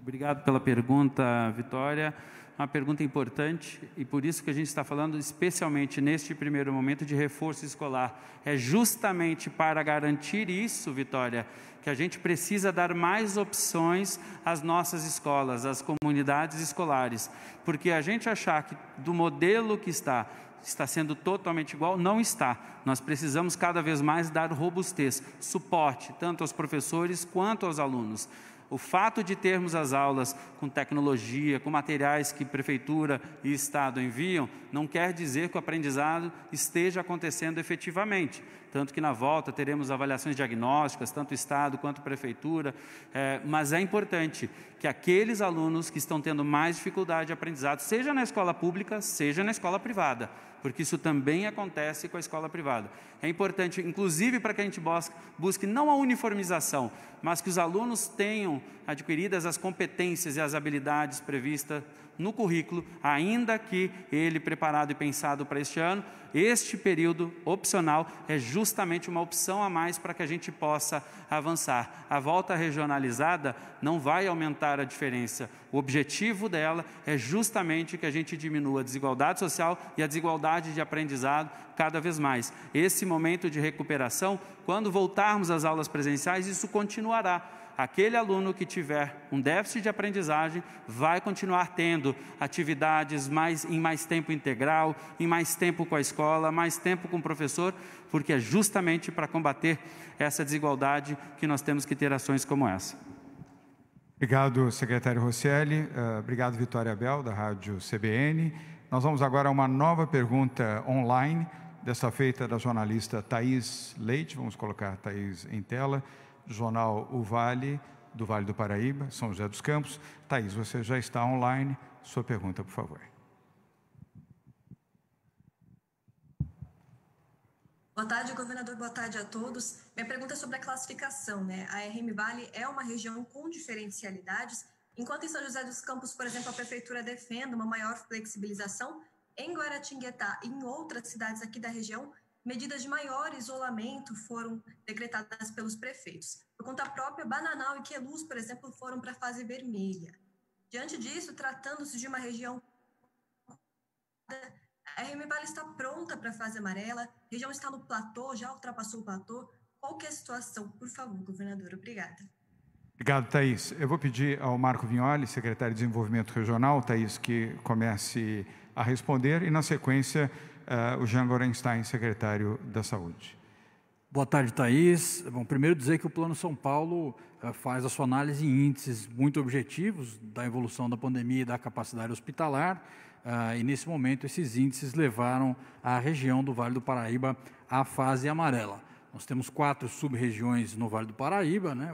Obrigado pela pergunta, Vitória. Uma pergunta importante e por isso que a gente está falando especialmente neste primeiro momento de reforço escolar. É justamente para garantir isso, Vitória, que a gente precisa dar mais opções às nossas escolas, às comunidades escolares. Porque a gente achar que do modelo que está sendo totalmente igual, não está. Nós precisamos cada vez mais dar robustez, suporte, tanto aos professores quanto aos alunos. O fato de termos as aulas com tecnologia, com materiais que Prefeitura e Estado enviam, não quer dizer que o aprendizado esteja acontecendo efetivamente. Tanto que na volta teremos avaliações diagnósticas, tanto Estado quanto Prefeitura, mas é importante que aqueles alunos que estão tendo mais dificuldade de aprendizado, seja na escola pública, seja na escola privada, porque isso também acontece com a escola privada. É importante, inclusive, para que a gente busque não a uniformização, mas que os alunos tenham adquiridas as competências e as habilidades previstas no currículo, ainda que ele preparado e pensado para este ano. Este período opcional é justamente uma opção a mais para que a gente possa avançar. A volta regionalizada não vai aumentar a diferença. O objetivo dela é justamente que a gente diminua a desigualdade social e a desigualdade de aprendizado cada vez mais. Esse momento de recuperação, quando voltarmos às aulas presenciais, isso continuará. Aquele aluno que tiver um déficit de aprendizagem vai continuar tendo atividades em mais tempo integral, em mais tempo com a escola, mais tempo com o professor, porque é justamente para combater essa desigualdade que nós temos que ter ações como essa. Obrigado, secretário Rosselli. Obrigado, Vitória Bel, da Rádio CBN. Nós vamos agora a uma nova pergunta online, dessa feita da jornalista Thaís Leite. Vamos colocar a Thaís em tela. Jornal O Vale, do Vale do Paraíba, São José dos Campos. Thaís, você já está online. Sua pergunta, por favor. Boa tarde, governador. Boa tarde a todos. Minha pergunta é sobre a classificação, né? A RM Vale é uma região com diferencialidades, enquanto em São José dos Campos, por exemplo, a prefeitura defende uma maior flexibilização. Em Guaratinguetá e em outras cidades aqui da região, medidas de maior isolamento foram decretadas pelos prefeitos. Por conta própria, Bananal e Queluz, por exemplo, foram para a fase vermelha. Diante disso, tratando-se de uma região, a RM Vale está pronta para a fase amarela, a região está no platô, já ultrapassou o platô. Qual que é a situação? Por favor, governador. Obrigada. Obrigado, Thaís. Eu vou pedir ao Marco Vignoli, secretário de Desenvolvimento Regional, Thaís, que comece a responder e, na sequência, o Jean Gorenstein, secretário da Saúde. Boa tarde, Thaís. Bom, primeiro dizer que o Plano São Paulo faz a sua análise em índices muito objetivos da evolução da pandemia e da capacidade hospitalar, e nesse momento esses índices levaram a região do Vale do Paraíba à fase amarela. Nós temos 4 sub-regiões no Vale do Paraíba, né?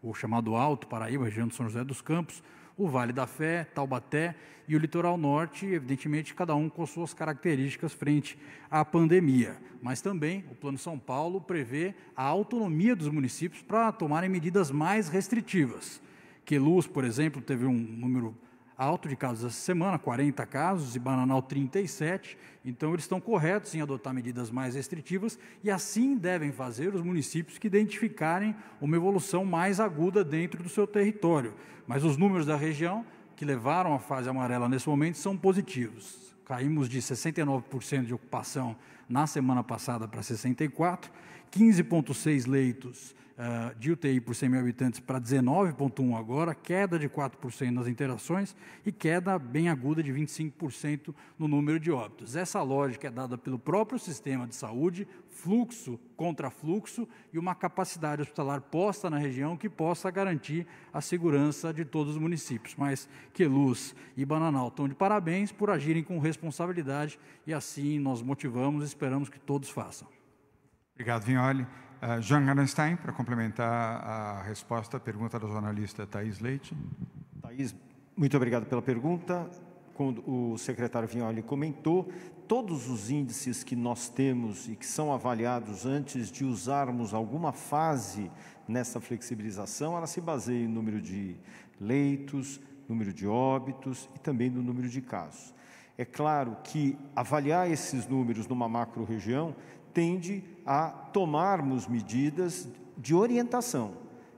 O chamado Alto Paraíba, região de São José dos Campos, o Vale da Fé, Taubaté e o Litoral Norte, evidentemente, cada um com suas características frente à pandemia. Mas também o Plano São Paulo prevê a autonomia dos municípios para tomarem medidas mais restritivas. Queluz, por exemplo, teve um número alto de casos essa semana, 40 casos, e Bananal 37, então eles estão corretos em adotar medidas mais restritivas e assim devem fazer os municípios que identificarem uma evolução mais aguda dentro do seu território. Mas os números da região que levaram à fase amarela nesse momento são positivos. caímos de 69% de ocupação na semana passada para 64%, 15,6 leitos de UTI por 100 mil habitantes para 19,1 agora, queda de 4% nas internações e queda bem aguda de 25% no número de óbitos. Essa lógica é dada pelo próprio sistema de saúde, fluxo contra fluxo e uma capacidade hospitalar posta na região que possa garantir a segurança de todos os municípios. Mas Queluz e Bananal estão de parabéns por agirem com responsabilidade e assim nós motivamos e esperamos que todos façam. Obrigado, Vignoli. Jean Garenstein, para complementar a resposta à pergunta da jornalista Thaís Leite. Thaís, muito obrigado pela pergunta. Como o secretário Vignoli comentou, todos os índices que nós temos e que são avaliados antes de usarmos alguma fase nessa flexibilização, ela se baseia em número de leitos, número de óbitos e também no número de casos. É claro que avaliar esses números numa macro-região tende a tomarmos medidas de orientação.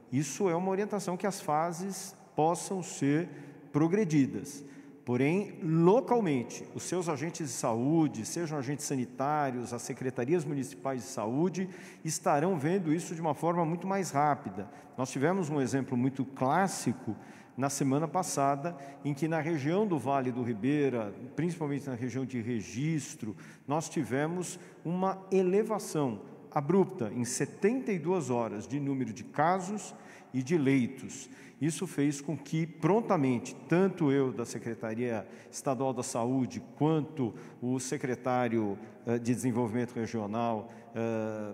Isso é uma orientação que as fases possam ser progredidas. Porém, localmente, os seus agentes de saúde, sejam agentes sanitários, as secretarias municipais de saúde, estarão vendo isso de uma forma muito mais rápida. Nós tivemos um exemplo muito clássico na semana passada, em que na região do Vale do Ribeira, principalmente na região de Registro, nós tivemos uma elevação abrupta em 72 horas de número de casos e de leitos. Isso fez com que, prontamente, tanto eu da Secretaria Estadual da Saúde, quanto o secretário de Desenvolvimento Regional,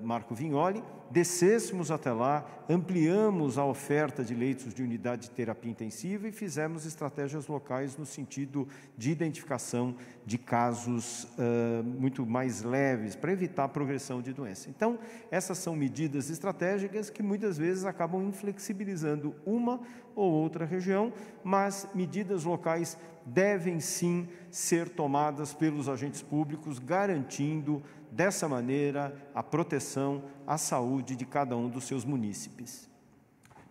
Marco Vignoli, descêssemos até lá, ampliamos a oferta de leitos de unidade de terapia intensiva e fizemos estratégias locais no sentido de identificação de casos muito mais leves, para evitar a progressão de doença. Então, essas são medidas estratégicas que muitas vezes acabam inflexibilizando uma ou outra região, mas medidas locais devem sim ser tomadas pelos agentes públicos, garantindo dessa maneira a proteção à saúde de cada um dos seus munícipes.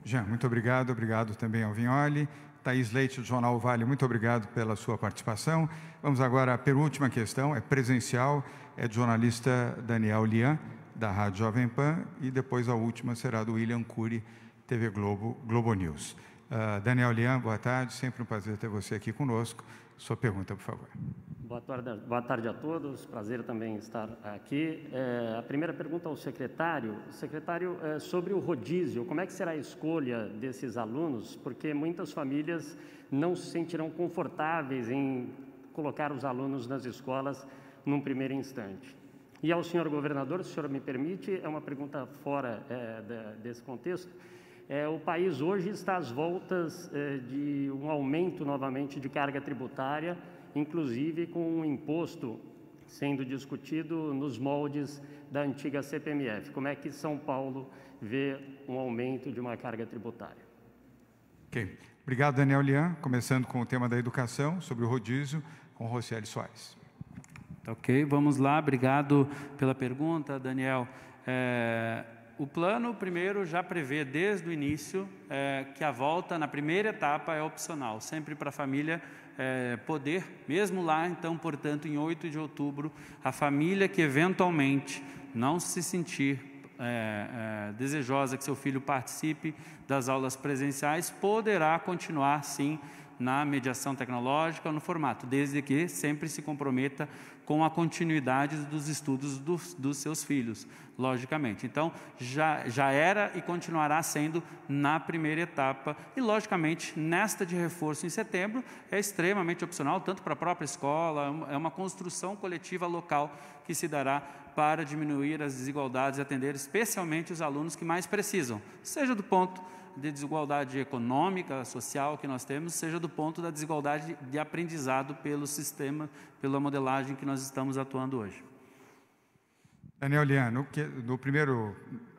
Jean, muito obrigado. Obrigado também ao Vignoli. Thaís Leite, do Jornal Vale, muito obrigado pela sua participação. Vamos agora à penúltima questão, é presencial, é do jornalista Daniel Lian, da Rádio Jovem Pan, e depois a última será do William Cury, TV Globo News. Daniel Lian, boa tarde, sempre um prazer ter você aqui conosco. Sua pergunta, por favor. Boa tarde a todos, prazer também estar aqui. A primeira pergunta ao secretário. Secretário, sobre o rodízio, como é que será a escolha desses alunos? Porque muitas famílias não se sentirão confortáveis em colocar os alunos nas escolas num primeiro instante. E ao senhor governador, se o senhor me permite, é uma pergunta fora desse contexto. O país hoje está às voltas de um aumento novamente de carga tributária, inclusive com um imposto sendo discutido nos moldes da antiga CPMF. Como é que São Paulo vê um aumento de uma carga tributária? Ok. Obrigado, Daniel Lian. Começando com o tema da educação, sobre o rodízio, com Rocieli Soares. Ok, vamos lá. Obrigado pela pergunta, Daniel. O plano, primeiro, já prevê desde o início que a volta na primeira etapa é opcional, sempre para a família poder, mesmo lá, então, portanto, em 8 de outubro, a família que eventualmente não se sentir desejosa que seu filho participe das aulas presenciais, poderá continuar, sim, na mediação tecnológica ou no formato, desde que sempre se comprometa com a continuidade dos estudos dos seus filhos, logicamente. Então, já era e continuará sendo na primeira etapa e, logicamente, nesta de reforço em setembro, é extremamente opcional, tanto para a própria escola, é uma construção coletiva local que se dará para diminuir as desigualdades e atender especialmente os alunos que mais precisam, seja do ponto de desigualdade econômica, social que nós temos, seja do ponto da desigualdade de aprendizado pelo sistema, pela modelagem que nós estamos atuando hoje. Daniel Lian,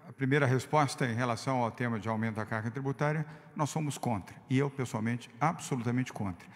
a primeira resposta em relação ao tema de aumento da carga tributária, nós somos contra, e eu, pessoalmente, absolutamente contra.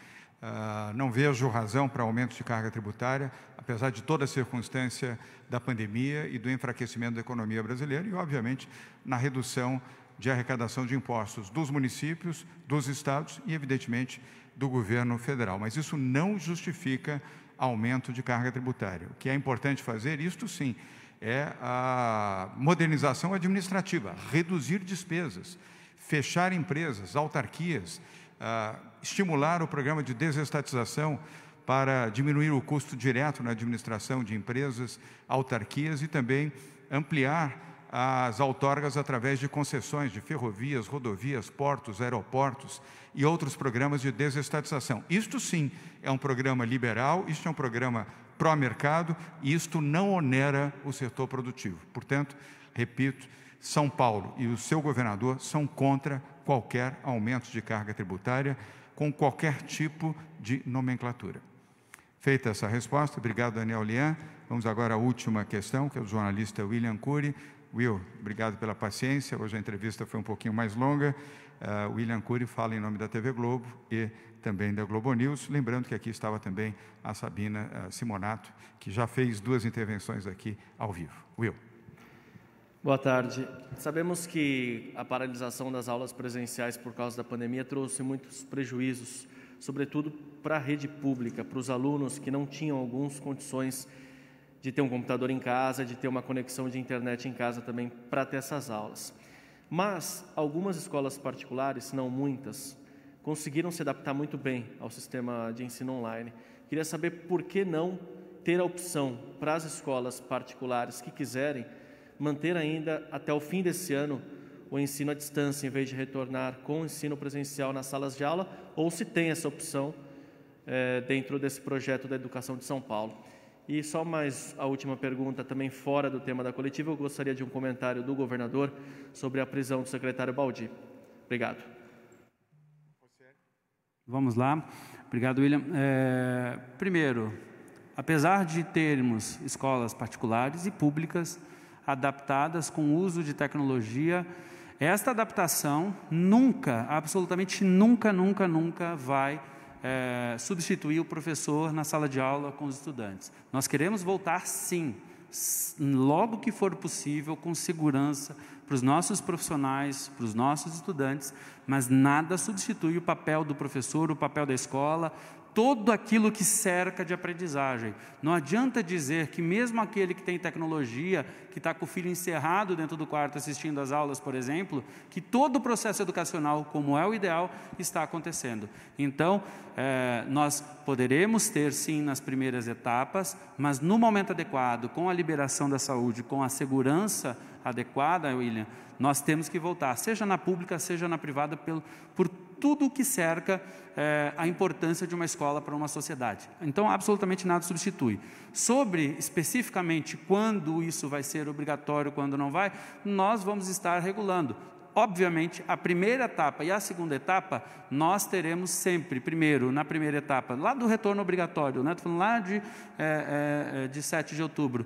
Não vejo razão para aumento de carga tributária, apesar de toda a circunstância da pandemia e do enfraquecimento da economia brasileira e, obviamente, na redução de arrecadação de impostos dos municípios, dos estados e, evidentemente, do governo federal. Mas isso não justifica aumento de carga tributária. O que é importante fazer, isto sim, é a modernização administrativa, reduzir despesas, fechar empresas, autarquias, estimular o programa de desestatização para diminuir o custo direto na administração de empresas, autarquias e também ampliar as outorgas através de concessões de ferrovias, rodovias, portos, aeroportos e outros programas de desestatização. Isto sim é um programa liberal, isto é um programa pró-mercado e isto não onera o setor produtivo. Portanto, repito, São Paulo e o seu governador são contra qualquer aumento de carga tributária com qualquer tipo de nomenclatura. Feita essa resposta, obrigado, Daniel Lian. Vamos agora à última questão, que é o jornalista William Cury. Will, obrigado pela paciência. Hoje a entrevista foi um pouquinho mais longa. William Cury fala em nome da TV Globo e também da Globo News. Lembrando que aqui estava também a Sabina Simonato, que já fez 2 intervenções aqui ao vivo. Will. Boa tarde. Sabemos que a paralisação das aulas presenciais por causa da pandemia trouxe muitos prejuízos, sobretudo para a rede pública, para os alunos que não tinham algumas condições de ter um computador em casa, de ter uma conexão de internet em casa também para ter essas aulas. Mas algumas escolas particulares, não muitas, conseguiram se adaptar muito bem ao sistema de ensino online. Queria saber por que não ter a opção para as escolas particulares que quiserem manter ainda até o fim desse ano o ensino à distância, em vez de retornar com o ensino presencial nas salas de aula, ou se tem essa opção dentro desse projeto da educação de São Paulo. E só mais a última pergunta, também fora do tema da coletiva, eu gostaria de um comentário do governador sobre a prisão do secretário Baldi. Obrigado. Vamos lá. Obrigado, William. Primeiro, apesar de termos escolas particulares e públicas adaptadas com o uso de tecnologia, esta adaptação nunca, absolutamente nunca vai substituir o professor na sala de aula com os estudantes. Nós queremos voltar, sim, logo que for possível, com segurança, para os nossos profissionais, para os nossos estudantes, mas nada substitui o papel do professor, o papel da escola, todo aquilo que cerca de aprendizagem. Não adianta dizer que mesmo aquele que tem tecnologia, que está com o filho encerrado dentro do quarto assistindo às aulas, por exemplo, que todo o processo educacional, como é o ideal, está acontecendo. Então, nós poderemos ter sim nas primeiras etapas, mas no momento adequado, com a liberação da saúde, com a segurança adequada, William, nós temos que voltar, seja na pública, seja na privada, por tudo o que cerca a importância de uma escola para uma sociedade. Então, absolutamente nada substitui. Sobre, especificamente, quando isso vai ser obrigatório, quando não vai, nós vamos estar regulando. Obviamente, a primeira etapa e a segunda etapa, nós teremos sempre, primeiro, na primeira etapa, lá do retorno obrigatório, né? Estou falando lá de 7 de outubro.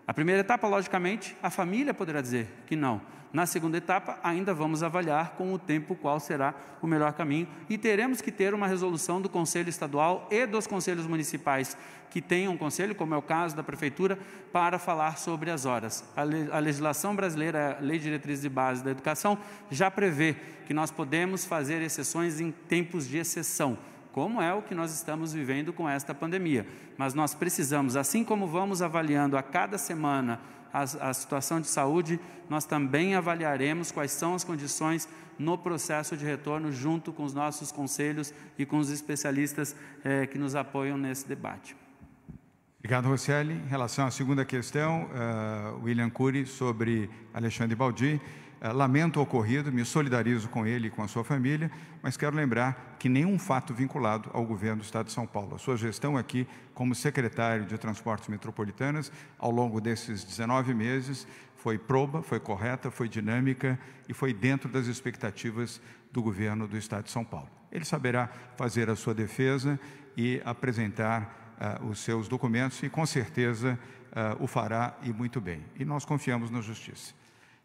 A primeira etapa, logicamente, a família poderá dizer que não. Na segunda etapa, ainda vamos avaliar com o tempo qual será o melhor caminho e teremos que ter uma resolução do Conselho Estadual e dos Conselhos Municipais que tenham um conselho, como é o caso da Prefeitura, para falar sobre as horas. A legislação brasileira, a Lei de Diretrizes de Base da Educação, já prevê que nós podemos fazer exceções em tempos de exceção, como é o que nós estamos vivendo com esta pandemia. Mas nós precisamos, assim como vamos avaliando a cada semana a situação de saúde, nós também avaliaremos quais são as condições no processo de retorno, junto com os nossos conselhos e com os especialistas que nos apoiam nesse debate. Obrigado, Rosselli. Em relação à segunda questão, William Cury, sobre Alexandre Baldi, lamento o ocorrido, me solidarizo com ele e com a sua família, mas quero lembrar que nenhum fato vinculado ao governo do Estado de São Paulo. A sua gestão aqui, como secretário de Transportes Metropolitanas, ao longo desses 19 meses, foi proba, foi correta, foi dinâmica e foi dentro das expectativas do governo do Estado de São Paulo. Ele saberá fazer a sua defesa e apresentar os seus documentos e, com certeza, o fará e muito bem. E nós confiamos na Justiça.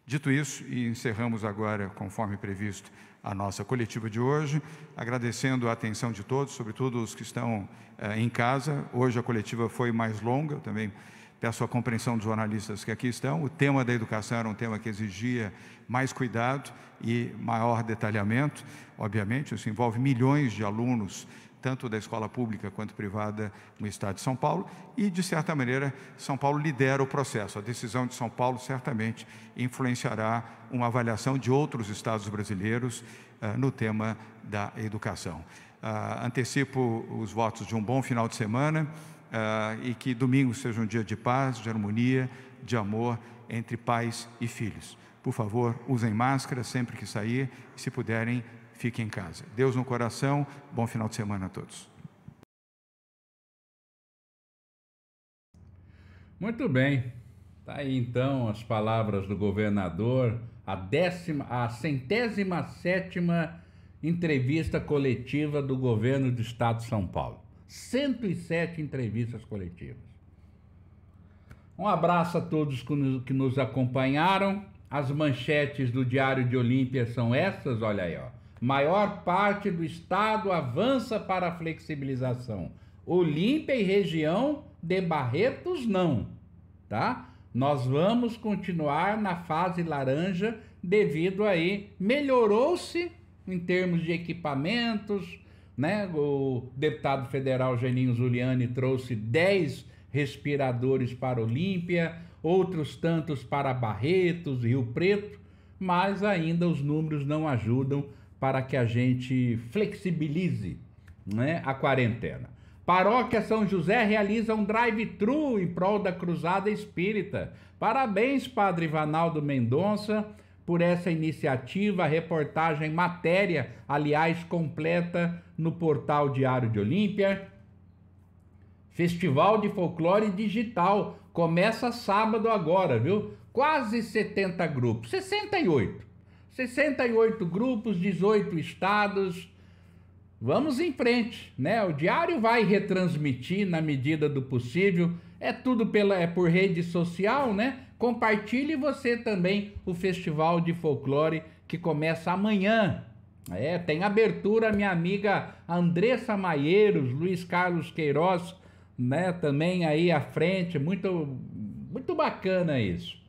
Dito isso, e encerramos agora, conforme previsto, a nossa coletiva de hoje, agradecendo a atenção de todos, sobretudo os que estão em casa. Hoje a coletiva foi mais longa, eu também peço a compreensão dos jornalistas que aqui estão. O tema da educação era um tema que exigia mais cuidado e maior detalhamento. Obviamente, isso envolve milhões de alunos, tanto da escola pública quanto privada no estado de São Paulo, e, de certa maneira, São Paulo lidera o processo. A decisão de São Paulo certamente influenciará uma avaliação de outros estados brasileiros no tema da educação. Antecipo os votos de um bom final de semana e que domingo seja um dia de paz, de harmonia, de amor entre pais e filhos. Por favor, usem máscara sempre que sair e, se puderem, fiquem em casa. Deus no coração, bom final de semana a todos. Muito bem. Está aí então as palavras do governador, a 107ª entrevista coletiva do governo do estado de São Paulo. 107 entrevistas coletivas. Um abraço a todos que nos acompanharam. As manchetes do Diário de Olímpia são essas, olha aí, ó. Maior parte do estado avança para a flexibilização. Olímpia e região de Barretos não, tá? Nós vamos continuar na fase laranja devido aí, melhorou-se em termos de equipamentos, né? O deputado federal Geninho Zuliani trouxe 10 respiradores para Olímpia, outros tantos para Barretos, Rio Preto, mas ainda os números não ajudam para que a gente flexibilize, né, a quarentena. Paróquia São José realiza um drive-thru em prol da Cruzada Espírita. Parabéns, Padre Vanaldo Mendonça, por essa iniciativa. A reportagem, matéria, aliás, completa no portal Diário de Olímpia. Festival de Folclore Digital começa sábado agora, viu? Quase 70 grupos, 68 grupos, 18 estados. Vamos em frente, né? O Diário vai retransmitir na medida do possível. É tudo por rede social, né? Compartilhe você também o Festival de Folclore que começa amanhã. Tem abertura, minha amiga Andressa Maieiros, Luiz Carlos Queiroz, né? Também aí à frente, muito bacana isso.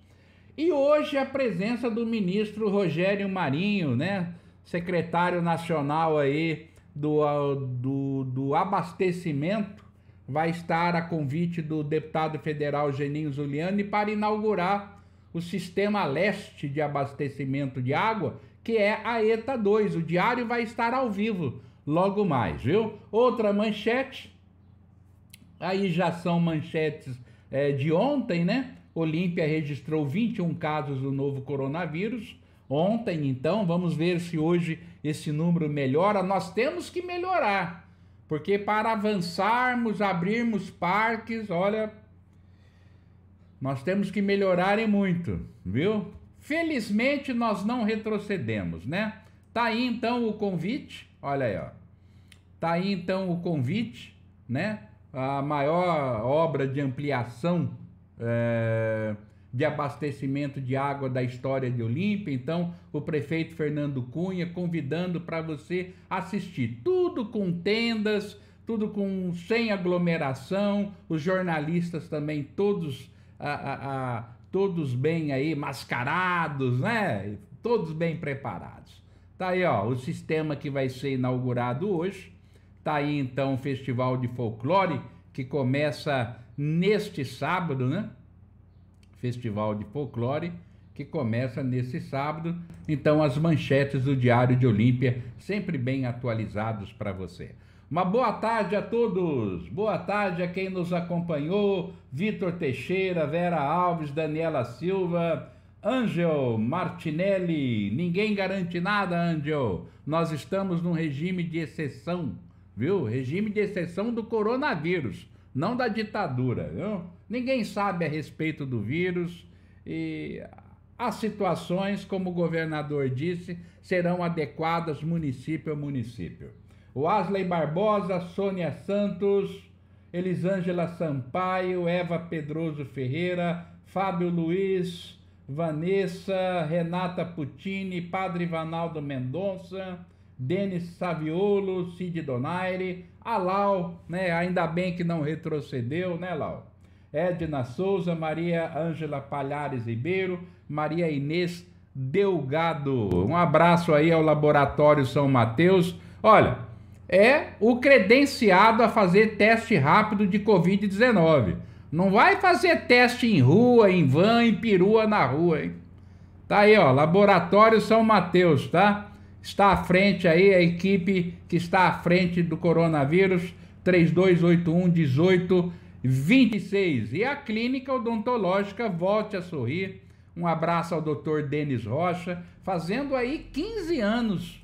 E hoje a presença do ministro Rogério Marinho, né? Secretário nacional aí do abastecimento, vai estar a convite do deputado federal Geninho Zuliani para inaugurar o Sistema Leste de Abastecimento de Água, que é a ETA 2. O Diário vai estar ao vivo logo mais, viu? Outra manchete, aí já são manchetes de ontem, né? Olímpia registrou 21 casos do novo coronavírus ontem, então vamos ver se hoje esse número melhora. Nós temos que melhorar, porque para avançarmos, abrirmos parques, olha, nós temos que melhorar e muito, viu? Felizmente nós não retrocedemos, né? Tá aí então o convite, olha aí, ó. Tá aí então o convite, né? A maior obra de ampliação de abastecimento de água da história de Olímpia. Então, o prefeito Fernando Cunha convidando para você assistir. Tudo com tendas, tudo sem aglomeração, os jornalistas também todos bem aí mascarados, né? Todos bem preparados. Tá aí, ó, o sistema que vai ser inaugurado hoje. Tá aí então o Festival de Folclore que começa neste sábado, né? Festival de Folclore que começa nesse sábado. Então, as manchetes do Diário de Olímpia, sempre bem atualizados para você. Uma boa tarde a todos. Boa tarde a quem nos acompanhou. Vitor Teixeira, Vera Alves, Daniela Silva, Ângel Martinelli. Ninguém garante nada, Ângel. Nós estamos num regime de exceção, viu? Regime de exceção do coronavírus, não da ditadura, viu? Ninguém sabe a respeito do vírus e as situações, como o governador disse, serão adequadas município a município. O Asley Barbosa, Sônia Santos, Elisângela Sampaio, Eva Pedroso Ferreira, Fábio Luiz, Vanessa, Renata Puccini, Padre Vanaldo Mendonça, Denis Saviolo, Cid Donaire, a Lau, né? Ainda bem que não retrocedeu, né, Lau? Edna Souza, Maria Ângela Palhares Ribeiro, Maria Inês Delgado. Um abraço aí ao Laboratório São Mateus. Olha, é o credenciado a fazer teste rápido de Covid-19. Não vai fazer teste em rua, em van, em perua na rua, hein? Tá aí, ó, Laboratório São Mateus, tá? Está à frente aí, a equipe que está à frente do coronavírus, 3281-1826. E a Clínica Odontológica Volte a Sorrir. Um abraço ao Dr. Denis Rocha, fazendo aí 15 anos,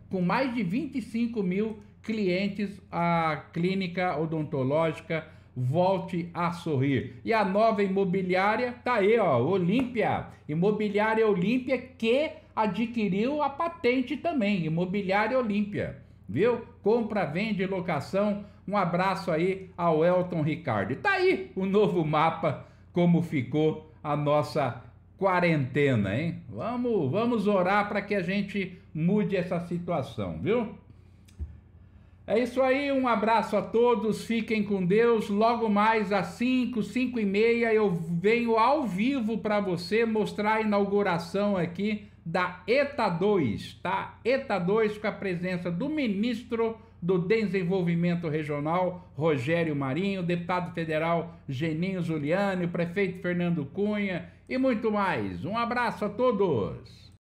com mais de 25 mil clientes, a Clínica Odontológica Volte a Sorrir. E a nova imobiliária tá aí, ó, Olímpia, Imobiliária Olímpia, que adquiriu a patente também, Imobiliária Olímpia, viu? Compra, vende, locação. Um abraço aí ao Elton Ricardo. E tá aí o novo mapa, como ficou a nossa quarentena, hein? Vamos orar para que a gente mude essa situação, viu? É isso aí, um abraço a todos, fiquem com Deus. Logo mais às 5h30 eu venho ao vivo para você mostrar a inauguração aqui da ETA 2, tá? ETA 2 com a presença do ministro do Desenvolvimento Regional, Rogério Marinho, deputado federal Geninho Zuliani, o prefeito Fernando Cunha e muito mais. Um abraço a todos!